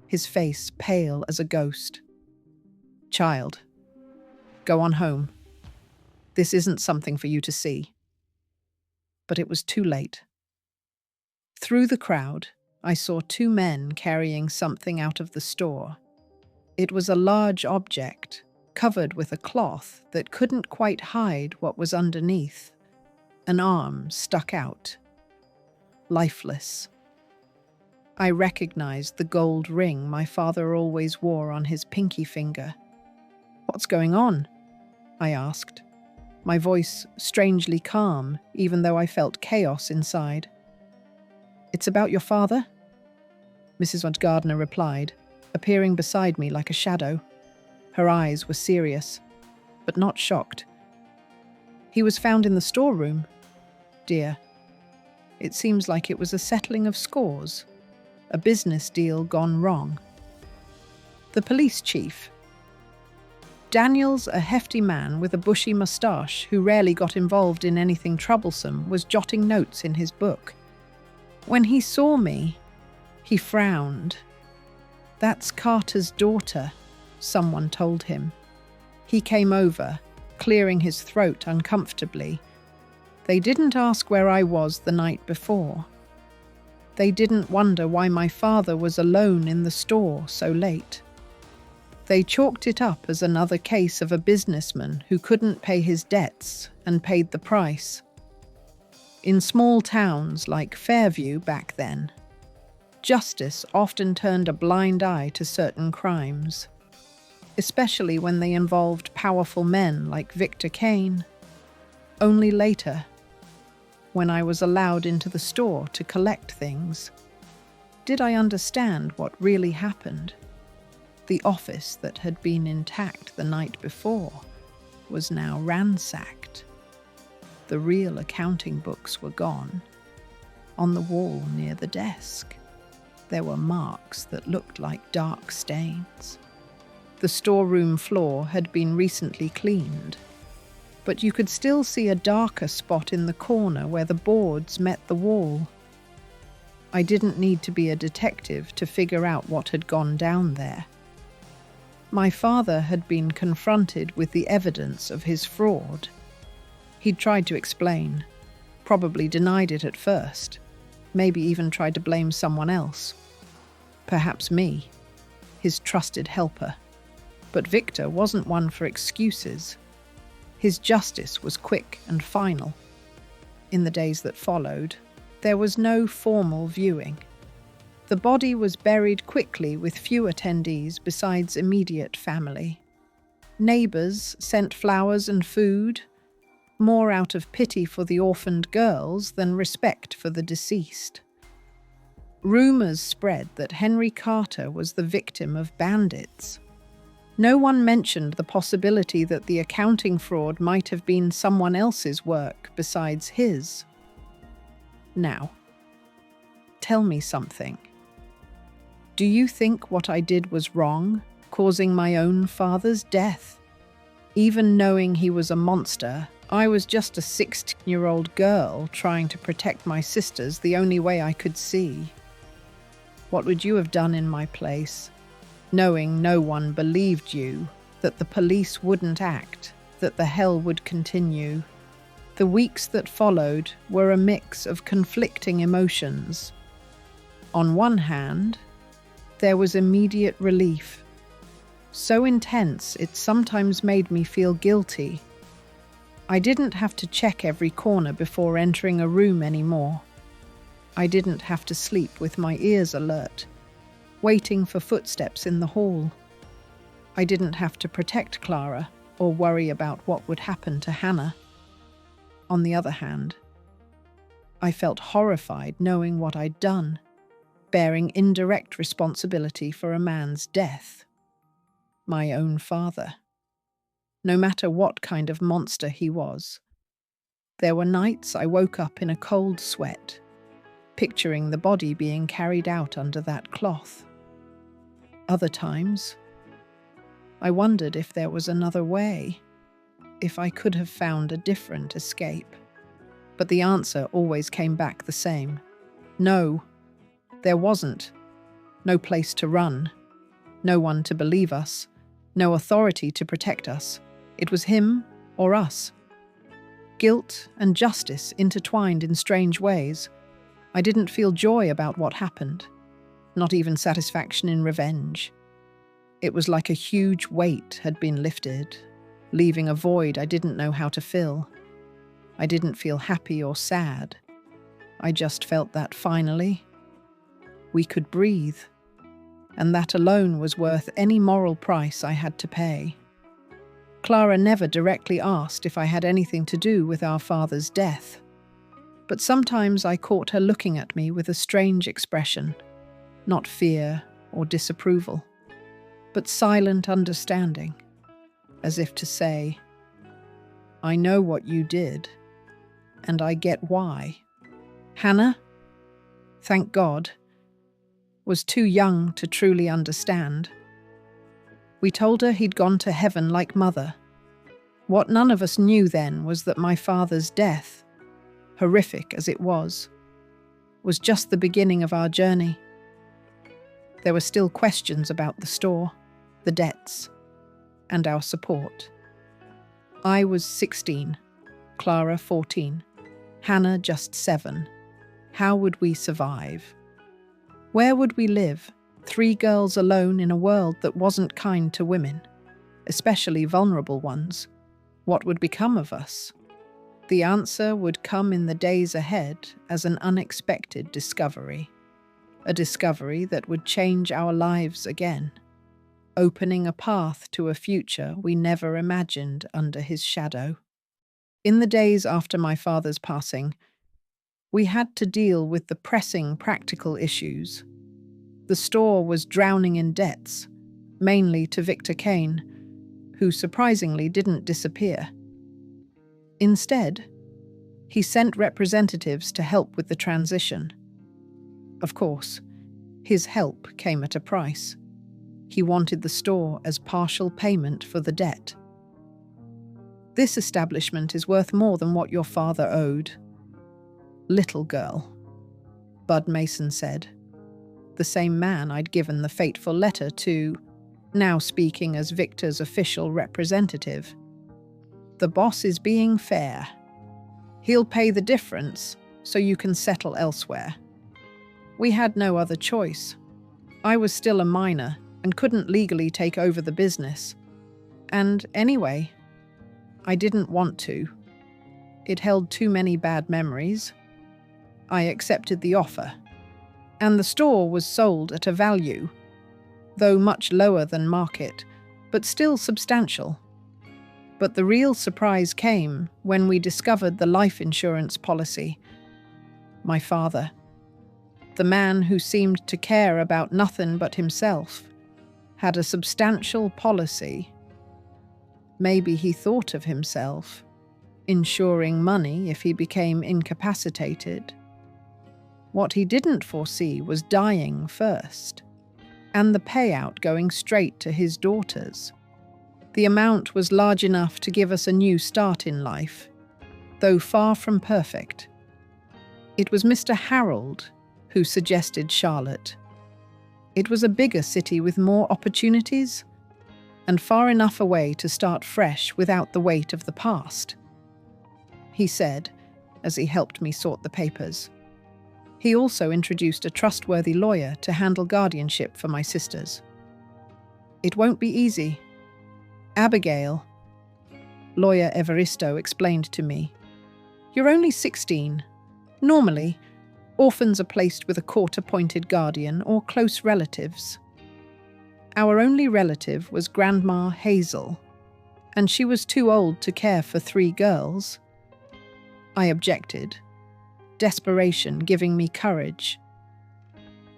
his face pale as a ghost. "Child, go on home. This isn't something for you to see." But it was too late. Through the crowd, I saw two men carrying something out of the store. It was a large object, covered with a cloth that couldn't quite hide what was underneath. An arm stuck out, lifeless. I recognized the gold ring my father always wore on his pinky finger. "What's going on?" I asked, my voice strangely calm, even though I felt chaos inside. "It's about your father?" Mrs. Gardner replied, appearing beside me like a shadow. Her eyes were serious, but not shocked. "He was found in the storeroom, dear. It seems like it was a settling of scores, a business deal gone wrong." The police chief. Daniels, a hefty man with a bushy moustache who rarely got involved in anything troublesome, was jotting notes in his book. When he saw me, he frowned. "That's Carter's daughter," someone told him. He came over, clearing his throat uncomfortably. "They didn't ask where I was the night before. They didn't wonder why my father was alone in the store so late. They chalked it up as another case of a businessman who couldn't pay his debts and paid the price." In small towns like Fairview back then, justice often turned a blind eye to certain crimes, especially when they involved powerful men like Victor Kane. Only later, when I was allowed into the store to collect things, did I understand what really happened. The office that had been intact the night before was now ransacked. The real accounting books were gone. On the wall near the desk, there were marks that looked like dark stains. The storeroom floor had been recently cleaned, but you could still see a darker spot in the corner where the boards met the wall. I didn't need to be a detective to figure out what had gone down there. My father had been confronted with the evidence of his fraud. He'd tried to explain, probably denied it at first, maybe even tried to blame someone else. Perhaps me, his trusted helper. But Victor wasn't one for excuses. His justice was quick and final. In the days that followed, there was no formal viewing. The body was buried quickly with few attendees besides immediate family. Neighbors sent flowers and food, more out of pity for the orphaned girls than respect for the deceased. Rumors spread that Henry Carter was the victim of bandits. No one mentioned the possibility that the accounting fraud might have been someone else's work besides his. Now, tell me something. Do you think what I did was wrong, causing my own father's death? Even knowing he was a monster, I was just a 16-year-old girl trying to protect my sisters the only way I could see. What would you have done in my place, knowing no one believed you, that the police wouldn't act? that the hell would continue. The weeks that followed were a mix of conflicting emotions. On one hand, there was immediate relief, so intense it sometimes made me feel guilty. I didn't have to check every corner before entering a room anymore. I didn't have to sleep with my ears alert, waiting for footsteps in the hall. I didn't have to protect Clara or worry about what would happen to Hannah. On the other hand, I felt horrified knowing what I'd done, bearing indirect responsibility for a man's death. My own father. No matter what kind of monster he was. There were nights I woke up in a cold sweat, picturing the body being carried out under that cloth. Other times, I wondered if there was another way, if I could have found a different escape. But the answer always came back the same. No, there wasn't. No place to run. No one to believe us. No authority to protect us. It was him or us. Guilt and justice intertwined in strange ways. I didn't feel joy about what happened, not even satisfaction in revenge. It was like a huge weight had been lifted, leaving a void I didn't know how to fill. I didn't feel happy or sad. I just felt that finally, we could breathe, and that alone was worth any moral price I had to pay. Clara never directly asked if I had anything to do with our father's death, but sometimes I caught her looking at me with a strange expression, not fear or disapproval, but silent understanding, as if to say, I know what you did, and I get why. Hannah, thank God, was too young to truly understand. We told her he'd gone to heaven like Mother. What none of us knew then was that my father's death, horrific as it was just the beginning of our journey. There were still questions about the store, the debts, and our support. I was 16, Clara 14, Hannah just 7. How would we survive? Where would we live, 3 girls alone in a world that wasn't kind to women, especially vulnerable ones? What would become of us? The answer would come in the days ahead as an unexpected discovery. A discovery that would change our lives again, opening a path to a future we never imagined under his shadow. In the days after my father's passing, we had to deal with the pressing practical issues. The store was drowning in debts, mainly to Victor Kane, who surprisingly didn't disappear. Instead, he sent representatives to help with the transition. Of course, his help came at a price. He wanted the store as partial payment for the debt. This establishment is worth more than what your father owed. Little girl, Bud Mason said, the same man I'd given the fateful letter to, now speaking as Victor's official representative. The boss is being fair. He'll pay the difference so you can settle elsewhere. We had no other choice. I was still a minor and couldn't legally take over the business. And anyway, I didn't want to. It held too many bad memories. I accepted the offer, and the store was sold at a value, though much lower than market, but still substantial. But the real surprise came when we discovered the life insurance policy. My father, the man who seemed to care about nothing but himself, had a substantial policy. Maybe he thought of himself, insuring money if he became incapacitated. What he didn't foresee was dying first, and the payout going straight to his daughters. The amount was large enough to give us a new start in life, though far from perfect. It was Mr. Harold who suggested Charlotte. It was a bigger city with more opportunities, and far enough away to start fresh without the weight of the past," he said as he helped me sort the papers. He also introduced a trustworthy lawyer to handle guardianship for my sisters. "It won't be easy. Abigail," lawyer Evaristo explained to me, "you're only 16. Normally, orphans are placed with a court-appointed guardian or close relatives. Our only relative was Grandma Hazel, and she was too old to care for 3 girls." I objected, desperation giving me courage.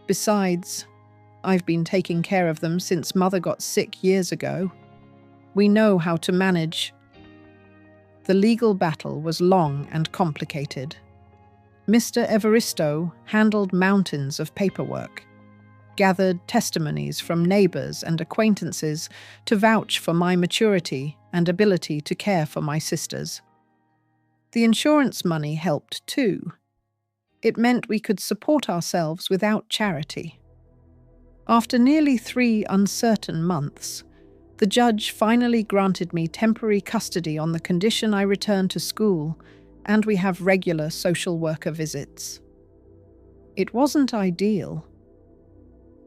"Besides, I've been taking care of them since Mother got sick years ago. We know how to manage." The legal battle was long and complicated. Mr. Evaristo handled mountains of paperwork, gathered testimonies from neighbors and acquaintances to vouch for my maturity and ability to care for my sisters. The insurance money helped too. It meant we could support ourselves without charity. After nearly 3 uncertain months, the judge finally granted me temporary custody on the condition I return to school and we have regular social worker visits. It wasn't ideal,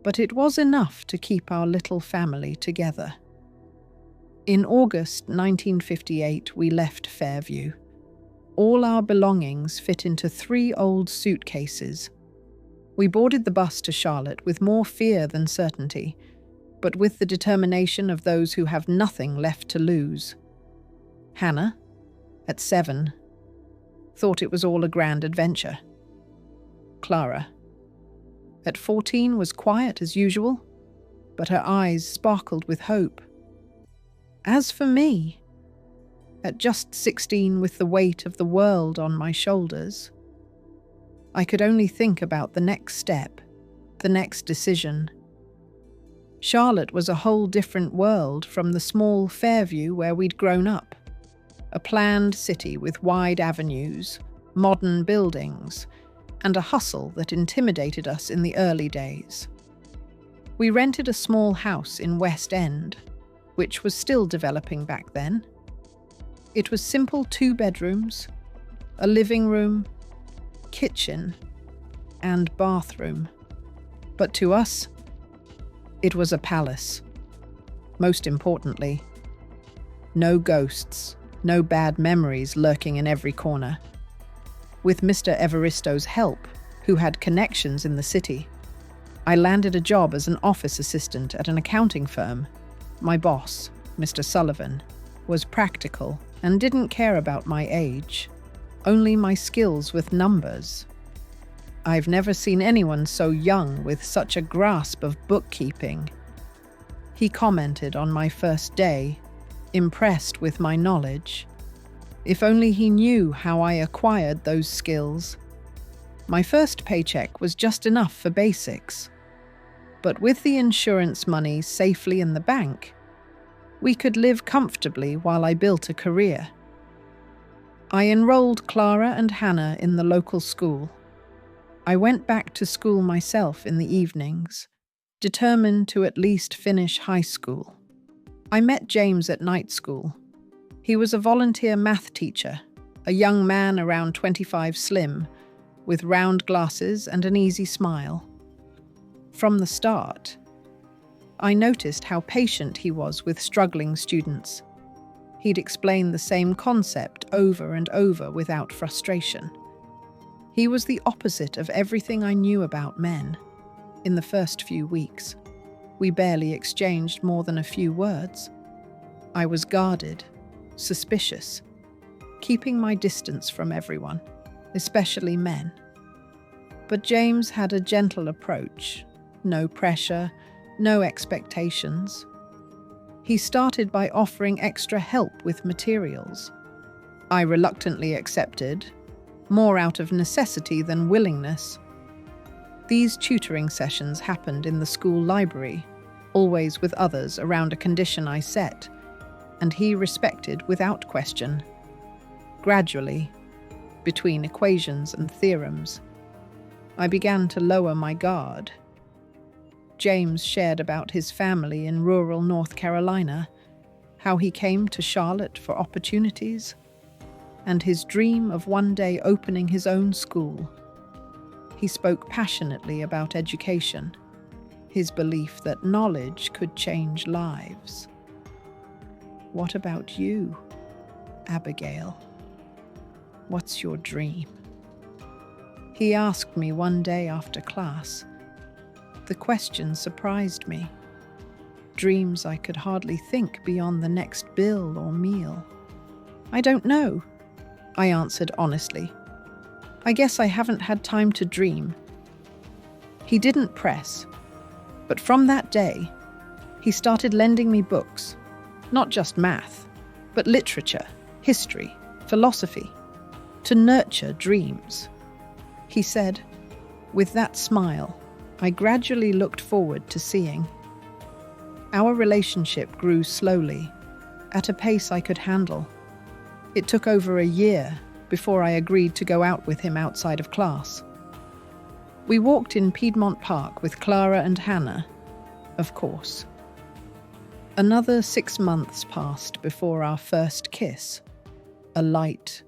but it was enough to keep our little family together. In August 1958, we left Fairview. All our belongings fit into 3 old suitcases. We boarded the bus to Charlotte with more fear than certainty, but with the determination of those who have nothing left to lose. Hannah, at 7, thought it was all a grand adventure. Clara, at 14, was quiet as usual, but her eyes sparkled with hope. As for me, at just 16, with the weight of the world on my shoulders, I could only think about the next step, the next decision. Charlotte was a whole different world from the small Fairview where we'd grown up. A planned city with wide avenues, modern buildings, and a hustle that intimidated us in the early days. We rented a small house in West End, which was still developing back then. It was simple 2 bedrooms, a living room, kitchen, and bathroom. But to us, it was a palace. Most importantly, no ghosts, no bad memories lurking in every corner. With Mr. Evaristo's help, who had connections in the city, I landed a job as an office assistant at an accounting firm. My boss, Mr. Sullivan, was practical and didn't care about my age, only my skills with numbers. I've never seen anyone so young with such a grasp of bookkeeping. He commented on my first day, impressed with my knowledge. If only he knew how I acquired those skills. My first paycheck was just enough for basics. But with the insurance money safely in the bank, we could live comfortably while I built a career. I enrolled Clara and Hannah in the local school. I went back to school myself in the evenings, determined to at least finish high school. I met James at night school. He was a volunteer math teacher, a young man around 25, slim, with round glasses and an easy smile. From the start, I noticed how patient he was with struggling students. He'd explain the same concept over and over without frustration. He was the opposite of everything I knew about men. In the first few weeks, we barely exchanged more than a few words. I was guarded, suspicious, keeping my distance from everyone, especially men. But James had a gentle approach, no pressure, no expectations. He started by offering extra help with materials. I reluctantly accepted, more out of necessity than willingness. These tutoring sessions happened in the school library, always with others around a condition I set, and he respected without question. Gradually, between equations and theorems, I began to lower my guard. James shared about his family in rural North Carolina, how he came to Charlotte for opportunities, and his dream of one day opening his own school. He spoke passionately about education, his belief that knowledge could change lives. What about you, Abigail? What's your dream? He asked me one day after class. The question surprised me. Dreams I could hardly think beyond the next bill or meal. I don't know, I answered honestly. I guess I haven't had time to dream. He didn't press, but from that day, he started lending me books, not just math, but literature, history, philosophy, to nurture dreams. He said, with that smile, I gradually looked forward to seeing. Our relationship grew slowly, at a pace I could handle. It took over a year before I agreed to go out with him outside of class. We walked in Piedmont Park with Clara and Hannah, of course. Another 6 months passed before our first kiss, a light,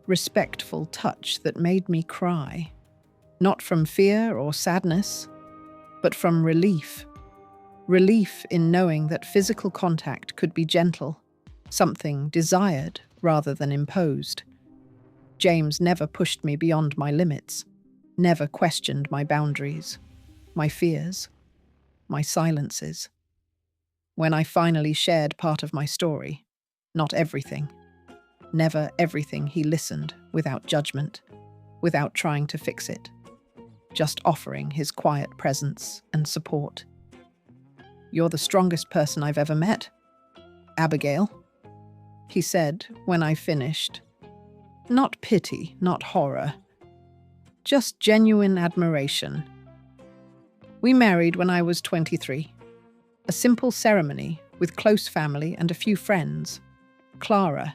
respectful touch that made me cry, not from fear or sadness, but from relief. Relief in knowing that physical contact could be gentle, something desired rather than imposed. James never pushed me beyond my limits, never questioned my boundaries, my fears, my silences. When I finally shared part of my story, not everything, never everything, he listened without judgment, without trying to fix it, just offering his quiet presence and support. You're the strongest person I've ever met, Abigail, he said when I finished. Not pity, not horror, just genuine admiration. We married when I was 23. A simple ceremony with close family and a few friends. Clara,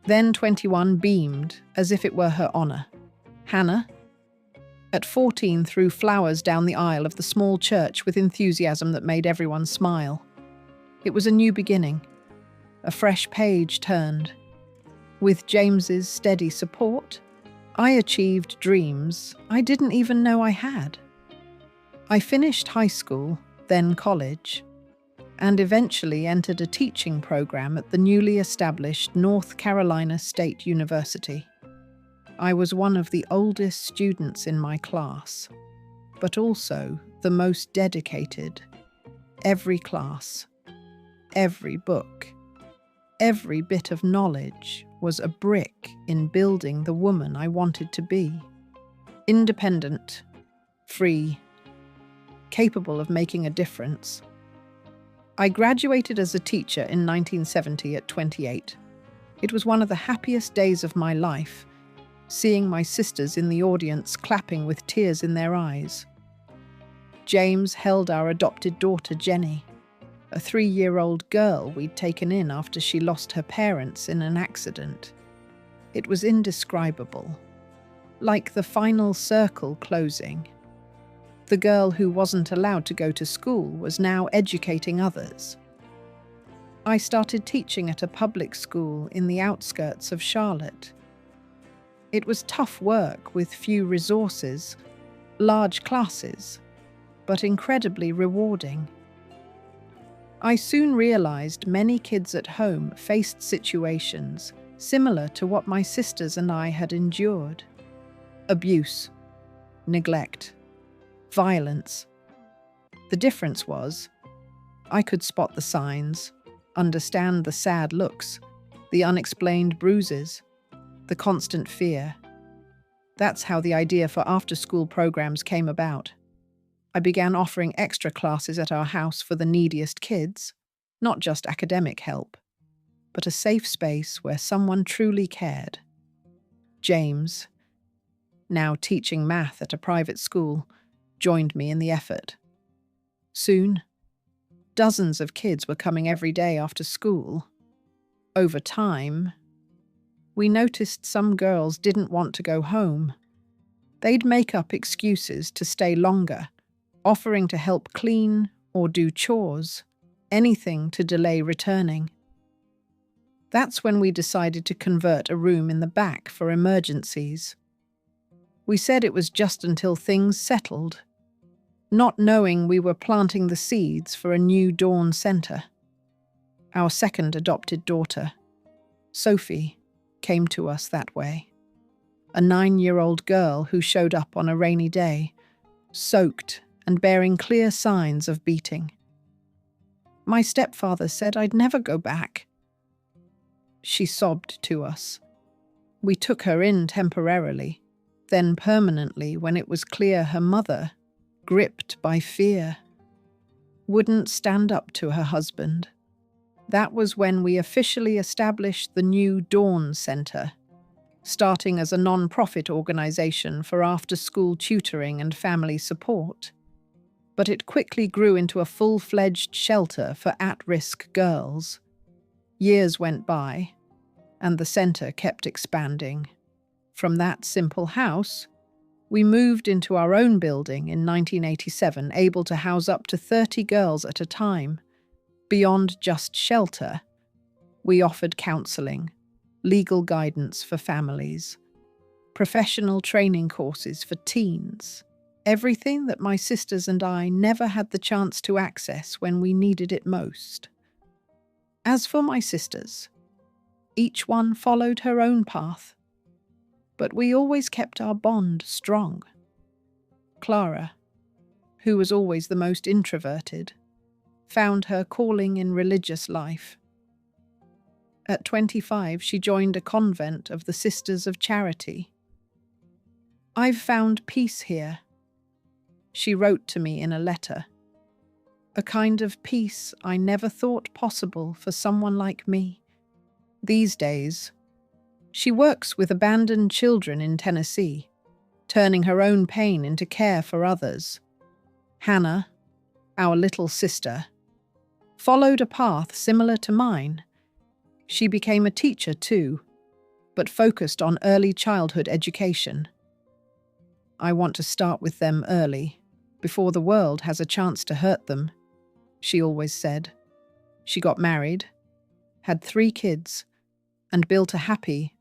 then 21, beamed as if it were her honor. Hannah, at 14, threw flowers down the aisle of the small church with enthusiasm that made everyone smile. It was a new beginning. A fresh page turned. With James's steady support, I achieved dreams I didn't even know I had. I finished high school, then college, and eventually entered a teaching program at the newly established North Carolina State University. I was one of the oldest students in my class, but also the most dedicated. Every class, every book, every bit of knowledge was a brick in building the woman I wanted to be. Independent, free, capable of making a difference. I graduated as a teacher in 1970 at 28. It was one of the happiest days of my life, seeing my sisters in the audience clapping with tears in their eyes. James held our adopted daughter Jenny, a 3-year-old girl we'd taken in after she lost her parents in an accident. It was indescribable, like the final circle closing. The girl who wasn't allowed to go to school was now educating others. I started teaching at a public school in the outskirts of Charlotte. It was tough work with few resources, large classes, but incredibly rewarding. I soon realized many kids at home faced situations similar to what my sisters and I had endured. Abuse, neglect, violence. The difference was, I could spot the signs, understand the sad looks, the unexplained bruises, the constant fear. That's how the idea for after-school programs came about. I began offering extra classes at our house for the neediest kids, not just academic help, but a safe space where someone truly cared. James, now teaching math at a private school, joined me in the effort. Soon, dozens of kids were coming every day after school. Over time, we noticed some girls didn't want to go home. They'd make up excuses to stay longer, offering to help clean or do chores. anything to delay returning. That's when we decided to convert a room in the back for emergencies. We said it was just until things settled, not knowing we were planting the seeds for a new dawn center. Our second adopted daughter, Sophie, came to us that way. A 9-year-old girl who showed up on a rainy day, soaked and bearing clear signs of beating. My stepfather said I'd never go back. She sobbed to us. We took her in temporarily, then permanently when it was clear her mother, gripped by fear, wouldn't stand up to her husband. That was when we officially established the new Dawn Center, starting as a non-profit organization for after-school tutoring and family support. But it quickly grew into a full-fledged shelter for at-risk girls. Years went by, and the center kept expanding. From that simple house, we moved into our own building in 1987, able to house up to 30 girls at a time. Beyond just shelter, we offered counseling, legal guidance for families, professional training courses for teens, everything that my sisters and I never had the chance to access when we needed it most. As for my sisters, each one followed her own path, but we always kept our bond strong. Clara, who was always the most introverted, found her calling in religious life. At 25, she joined a convent of the Sisters of Charity. "I've found peace here," she wrote to me in a letter. "A kind of peace I never thought possible for someone like me." These days, she works with abandoned children in Tennessee, turning her own pain into care for others. Hannah, our little sister, followed a path similar to mine. She became a teacher too, but focused on early childhood education. "I want to start with them early, before the world has a chance to hurt them," she always said. She got married, had 3 kids, and built a happy,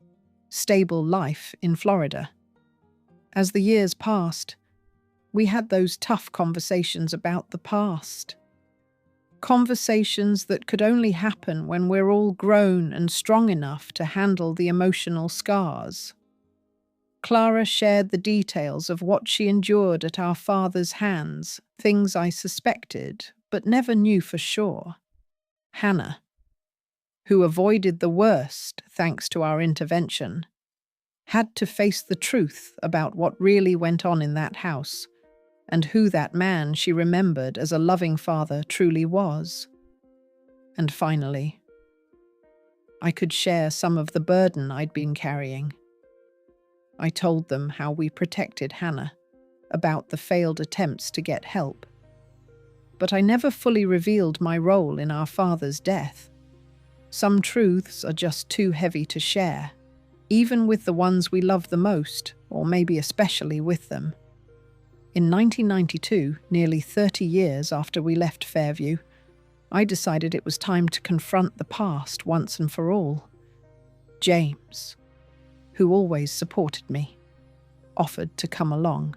stable life in Florida. As the years passed, we had those tough conversations about the past. Conversations that could only happen when we're all grown and strong enough to handle the emotional scars. Clara shared the details of what she endured at our father's hands, things I suspected, but never knew for sure. Hannah, who avoided the worst thanks to our intervention, had to face the truth about what really went on in that house, and who that man she remembered as a loving father truly was. And finally, I could share some of the burden I'd been carrying. I told them how we protected Hannah, about the failed attempts to get help. But I never fully revealed my role in our father's death. Some truths are just too heavy to share, even with the ones we love the most, or maybe especially with them. In 1992, nearly 30 years after we left Fairview, I decided it was time to confront the past once and for all. James, who always supported me, offered to come along.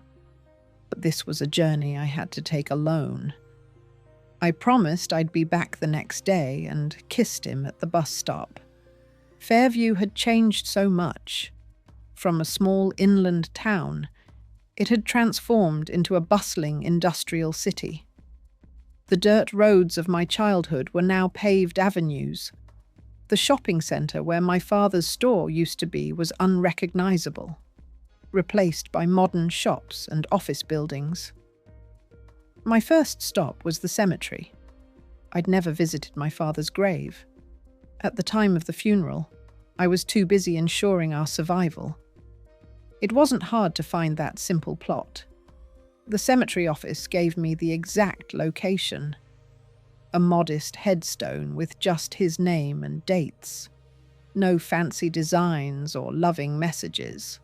But this was a journey I had to take alone. I promised I'd be back the next day and kissed him at the bus stop. Fairview had changed so much. From a small inland town, it had transformed into a bustling industrial city. The dirt roads of my childhood were now paved avenues. The shopping centre where my father's store used to be was unrecognizable, replaced by modern shops and office buildings. My first stop was the cemetery. I'd never visited my father's grave. At the time of the funeral, I was too busy ensuring our survival. It wasn't hard to find that simple plot. The cemetery office gave me the exact location. A modest headstone with just his name and dates. No fancy designs or loving messages.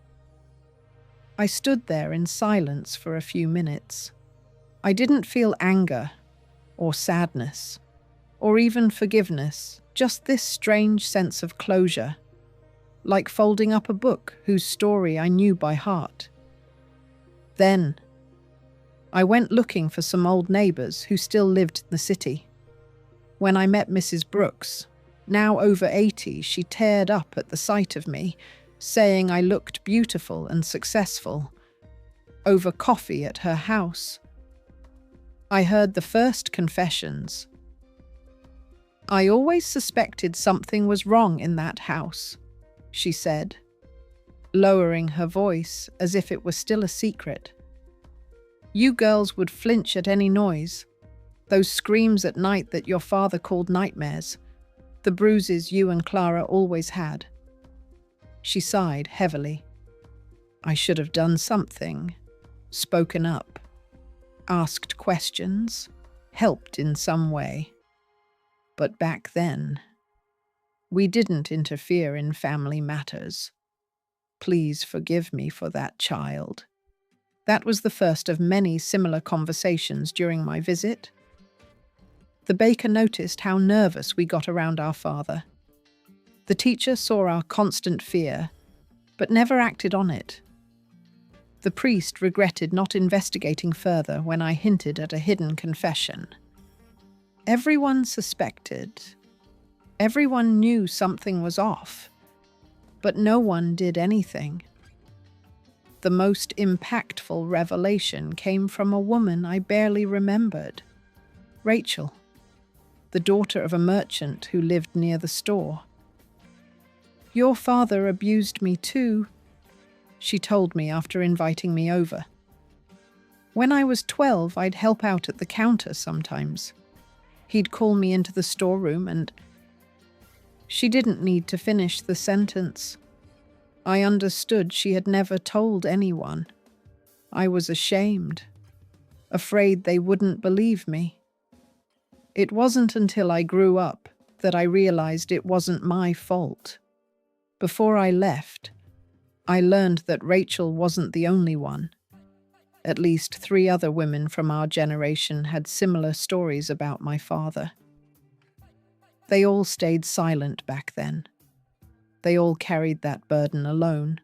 I stood there in silence for a few minutes. I didn't feel anger or sadness, or even forgiveness, just this strange sense of closure, like folding up a book whose story I knew by heart. Then, I went looking for some old neighbours who still lived in the city. When I met Mrs. Brooks, now over 80, she teared up at the sight of me, saying I looked beautiful and successful, over coffee at her house. I heard the first confessions. "I always suspected something was wrong in that house," she said, lowering her voice as if it was still a secret. "You girls would flinch at any noise. Those screams at night that your father called nightmares. The bruises you and Clara always had." She sighed heavily. "I should have done something, spoken up, asked questions, helped in some way. But back then, we didn't interfere in family matters. Please forgive me for that, child." That was the first of many similar conversations during my visit. The baker noticed how nervous we got around our father. The teacher saw our constant fear, but never acted on it. The priest regretted not investigating further when I hinted at a hidden confession. Everyone suspected. Everyone knew something was off, but no one did anything. The most impactful revelation came from a woman I barely remembered, Rachel, the daughter of a merchant who lived near the store. "Your father abused me too," she told me after inviting me over. "When I was 12, I'd help out at the counter sometimes. He'd call me into the storeroom and—" She didn't need to finish the sentence. I understood she had never told anyone. I was ashamed, afraid they wouldn't believe me. It wasn't until I grew up that I realized it wasn't my fault. Before I left, I learned that Rachel wasn't the only one. At least 3 other women from our generation had similar stories about my father. They all stayed silent back then. They all carried that burden alone.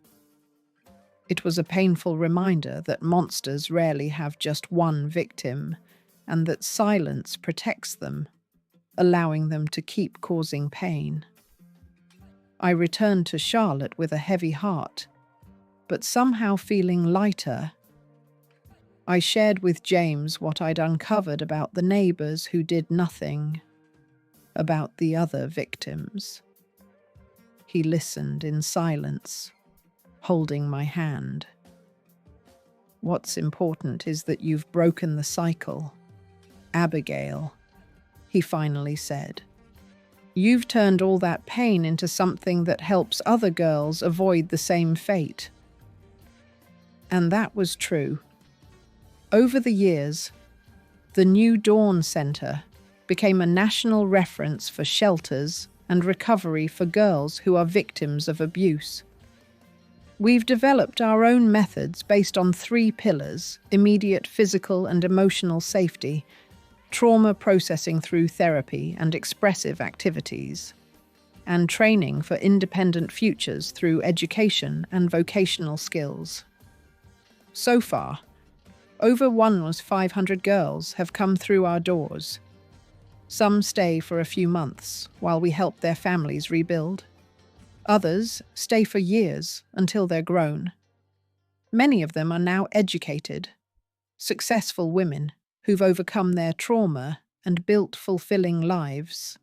It was a painful reminder that monsters rarely have just one victim, and that silence protects them, allowing them to keep causing pain. I returned to Charlotte with a heavy heart, but somehow feeling lighter. I shared with James what I'd uncovered about the neighbours who did nothing, about the other victims. He listened in silence, holding my hand. "What's important is that you've broken the cycle, Abigail," he finally said. "You've turned all that pain into something that helps other girls avoid the same fate." And that was true. Over the years, the New Dawn Center became a national reference for shelters and recovery for girls who are victims of abuse. We've developed our own methods based on 3 pillars: immediate physical and emotional safety, trauma processing through therapy and expressive activities, and training for independent futures through education and vocational skills. So far, over 500 girls have come through our doors. Some stay for a few months while we help their families rebuild. Others stay for years until they're grown. Many of them are now educated, successful women who've overcome their trauma and built fulfilling lives.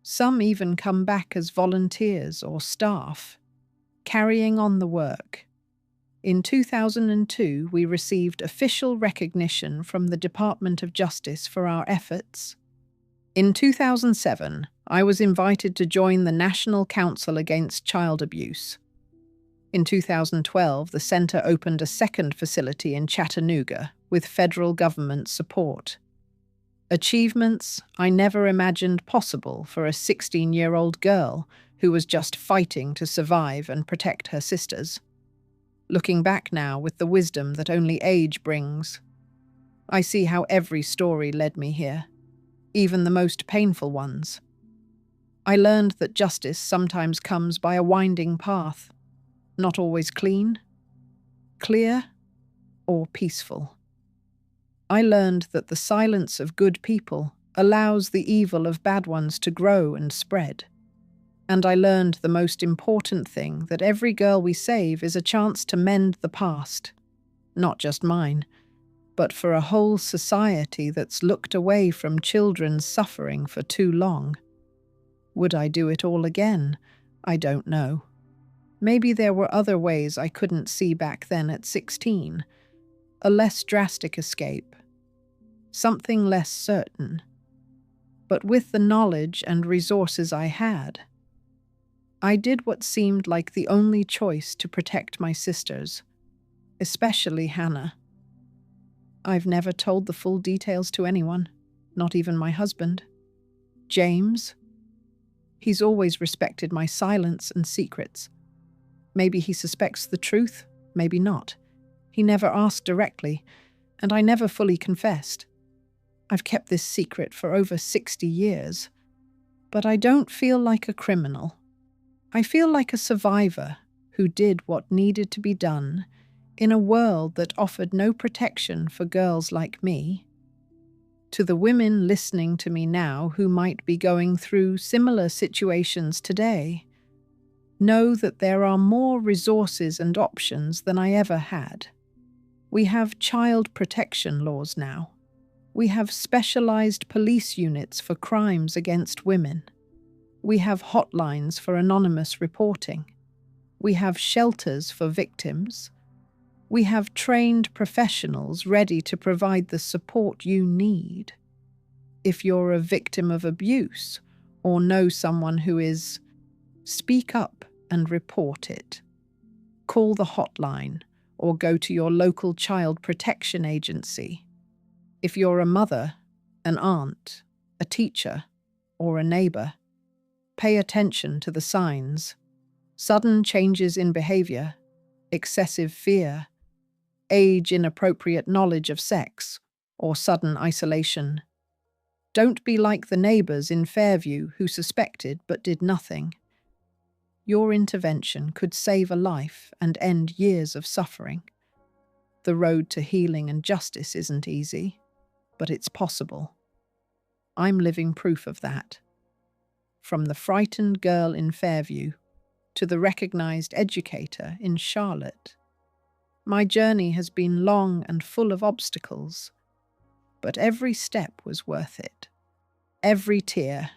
Some even come back as volunteers or staff, carrying on the work. In 2002, we received official recognition from the Department of Justice for our efforts. In 2007, I was invited to join the National Council Against Child Abuse. In 2012, the center opened a second facility in Chattanooga with federal government support. Achievements I never imagined possible for a 16-year-old girl who was just fighting to survive and protect her sisters. Looking back now with the wisdom that only age brings, I see how every story led me here. even the most painful ones. I learned that justice sometimes comes by a winding path, not always clean, clear, or peaceful. I learned that the silence of good people allows the evil of bad ones to grow and spread. And I learned the most important thing, that every girl we save is a chance to mend the past, not just mine, but for a whole society that's looked away from children's suffering for too long. Would I do it all again? I don't know. Maybe there were other ways I couldn't see back then at 16. A less drastic escape. Something less certain. But with the knowledge and resources I had, I did what seemed like the only choice to protect my sisters, especially Hannah. I've never told the full details to anyone, not even my husband. James? He's always respected my silence and secrets. Maybe he suspects the truth, maybe not. He never asked directly, and I never fully confessed. I've kept this secret for over 60 years, but I don't feel like a criminal. I feel like a survivor who did what needed to be done in a world that offered no protection for girls like me. To the women listening to me now who might be going through similar situations today, know that there are more resources and options than I ever had. We have child protection laws now. We have specialized police units for crimes against women. We have hotlines for anonymous reporting. We have shelters for victims. We have trained professionals ready to provide the support you need. If you're a victim of abuse or know someone who is, speak up and report it. Call the hotline or go to your local child protection agency. If you're a mother, an aunt, a teacher, or a neighbor, pay attention to the signs. Sudden changes in behavior, excessive fear, age-inappropriate knowledge of sex, or sudden isolation. Don't be like the neighbors in Fairview who suspected but did nothing. Your intervention could save a life and end years of suffering. The road to healing and justice isn't easy, but it's possible. I'm living proof of that. From the frightened girl in Fairview to the recognized educator in Charlotte, my journey has been long and full of obstacles, but every step was worth it. Every tear,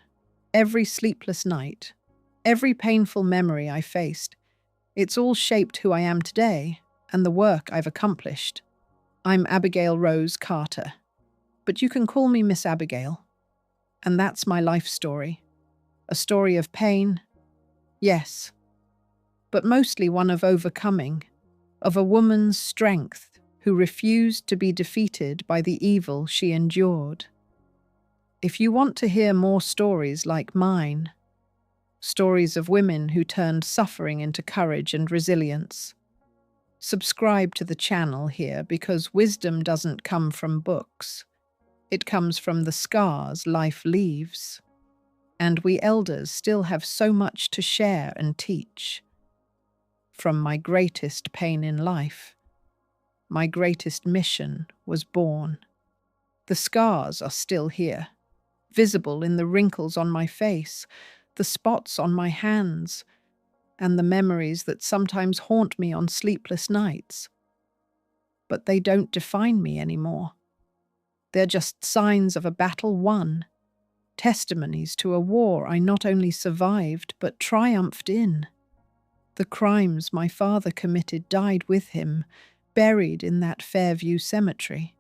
every sleepless night, every painful memory I faced, it's all shaped who I am today and the work I've accomplished. I'm Abigail Rose Carter, but you can call me Miss Abigail. And that's my life story. A story of pain, yes, but mostly one of overcoming, of a woman's strength who refused to be defeated by the evil she endured. If you want to hear more stories like mine, stories of women who turned suffering into courage and resilience, subscribe to the channel here, because wisdom doesn't come from books. It comes from the scars life leaves. And we elders still have so much to share and teach. From my greatest pain in life, my greatest mission was born. The scars are still here, visible in the wrinkles on my face, the spots on my hands, and the memories that sometimes haunt me on sleepless nights. But they don't define me anymore. They're just signs of a battle won, testimonies to a war I not only survived but triumphed in. The crimes my father committed died with him, buried in that Fairview cemetery.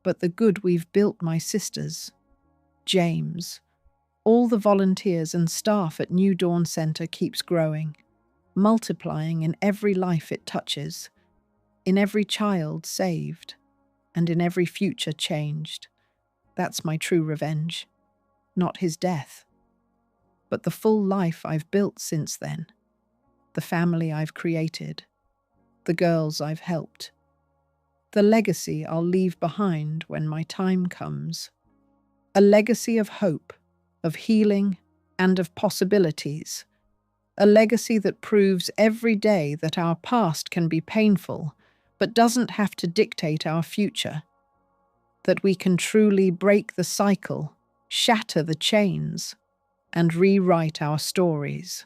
But the good we've built, my sisters, James, all the volunteers and staff at New Dawn Center keeps growing, multiplying in every life it touches, in every child saved, and in every future changed. That's my true revenge. Not his death, but the full life I've built since then, the family I've created, the girls I've helped, the legacy I'll leave behind when my time comes. a legacy of hope, of healing, and of possibilities. A legacy that proves every day that our past can be painful, but doesn't have to dictate our future. That we can truly break the cycle, shatter the chains, and rewrite our stories.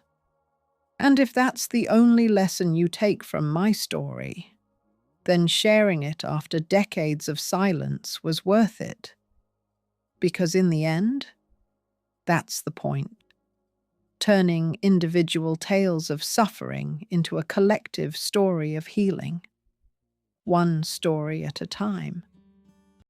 And if that's the only lesson you take from my story, then sharing it after decades of silence was worth it. Because in the end, that's the point. Turning individual tales of suffering into a collective story of healing, one story at a time.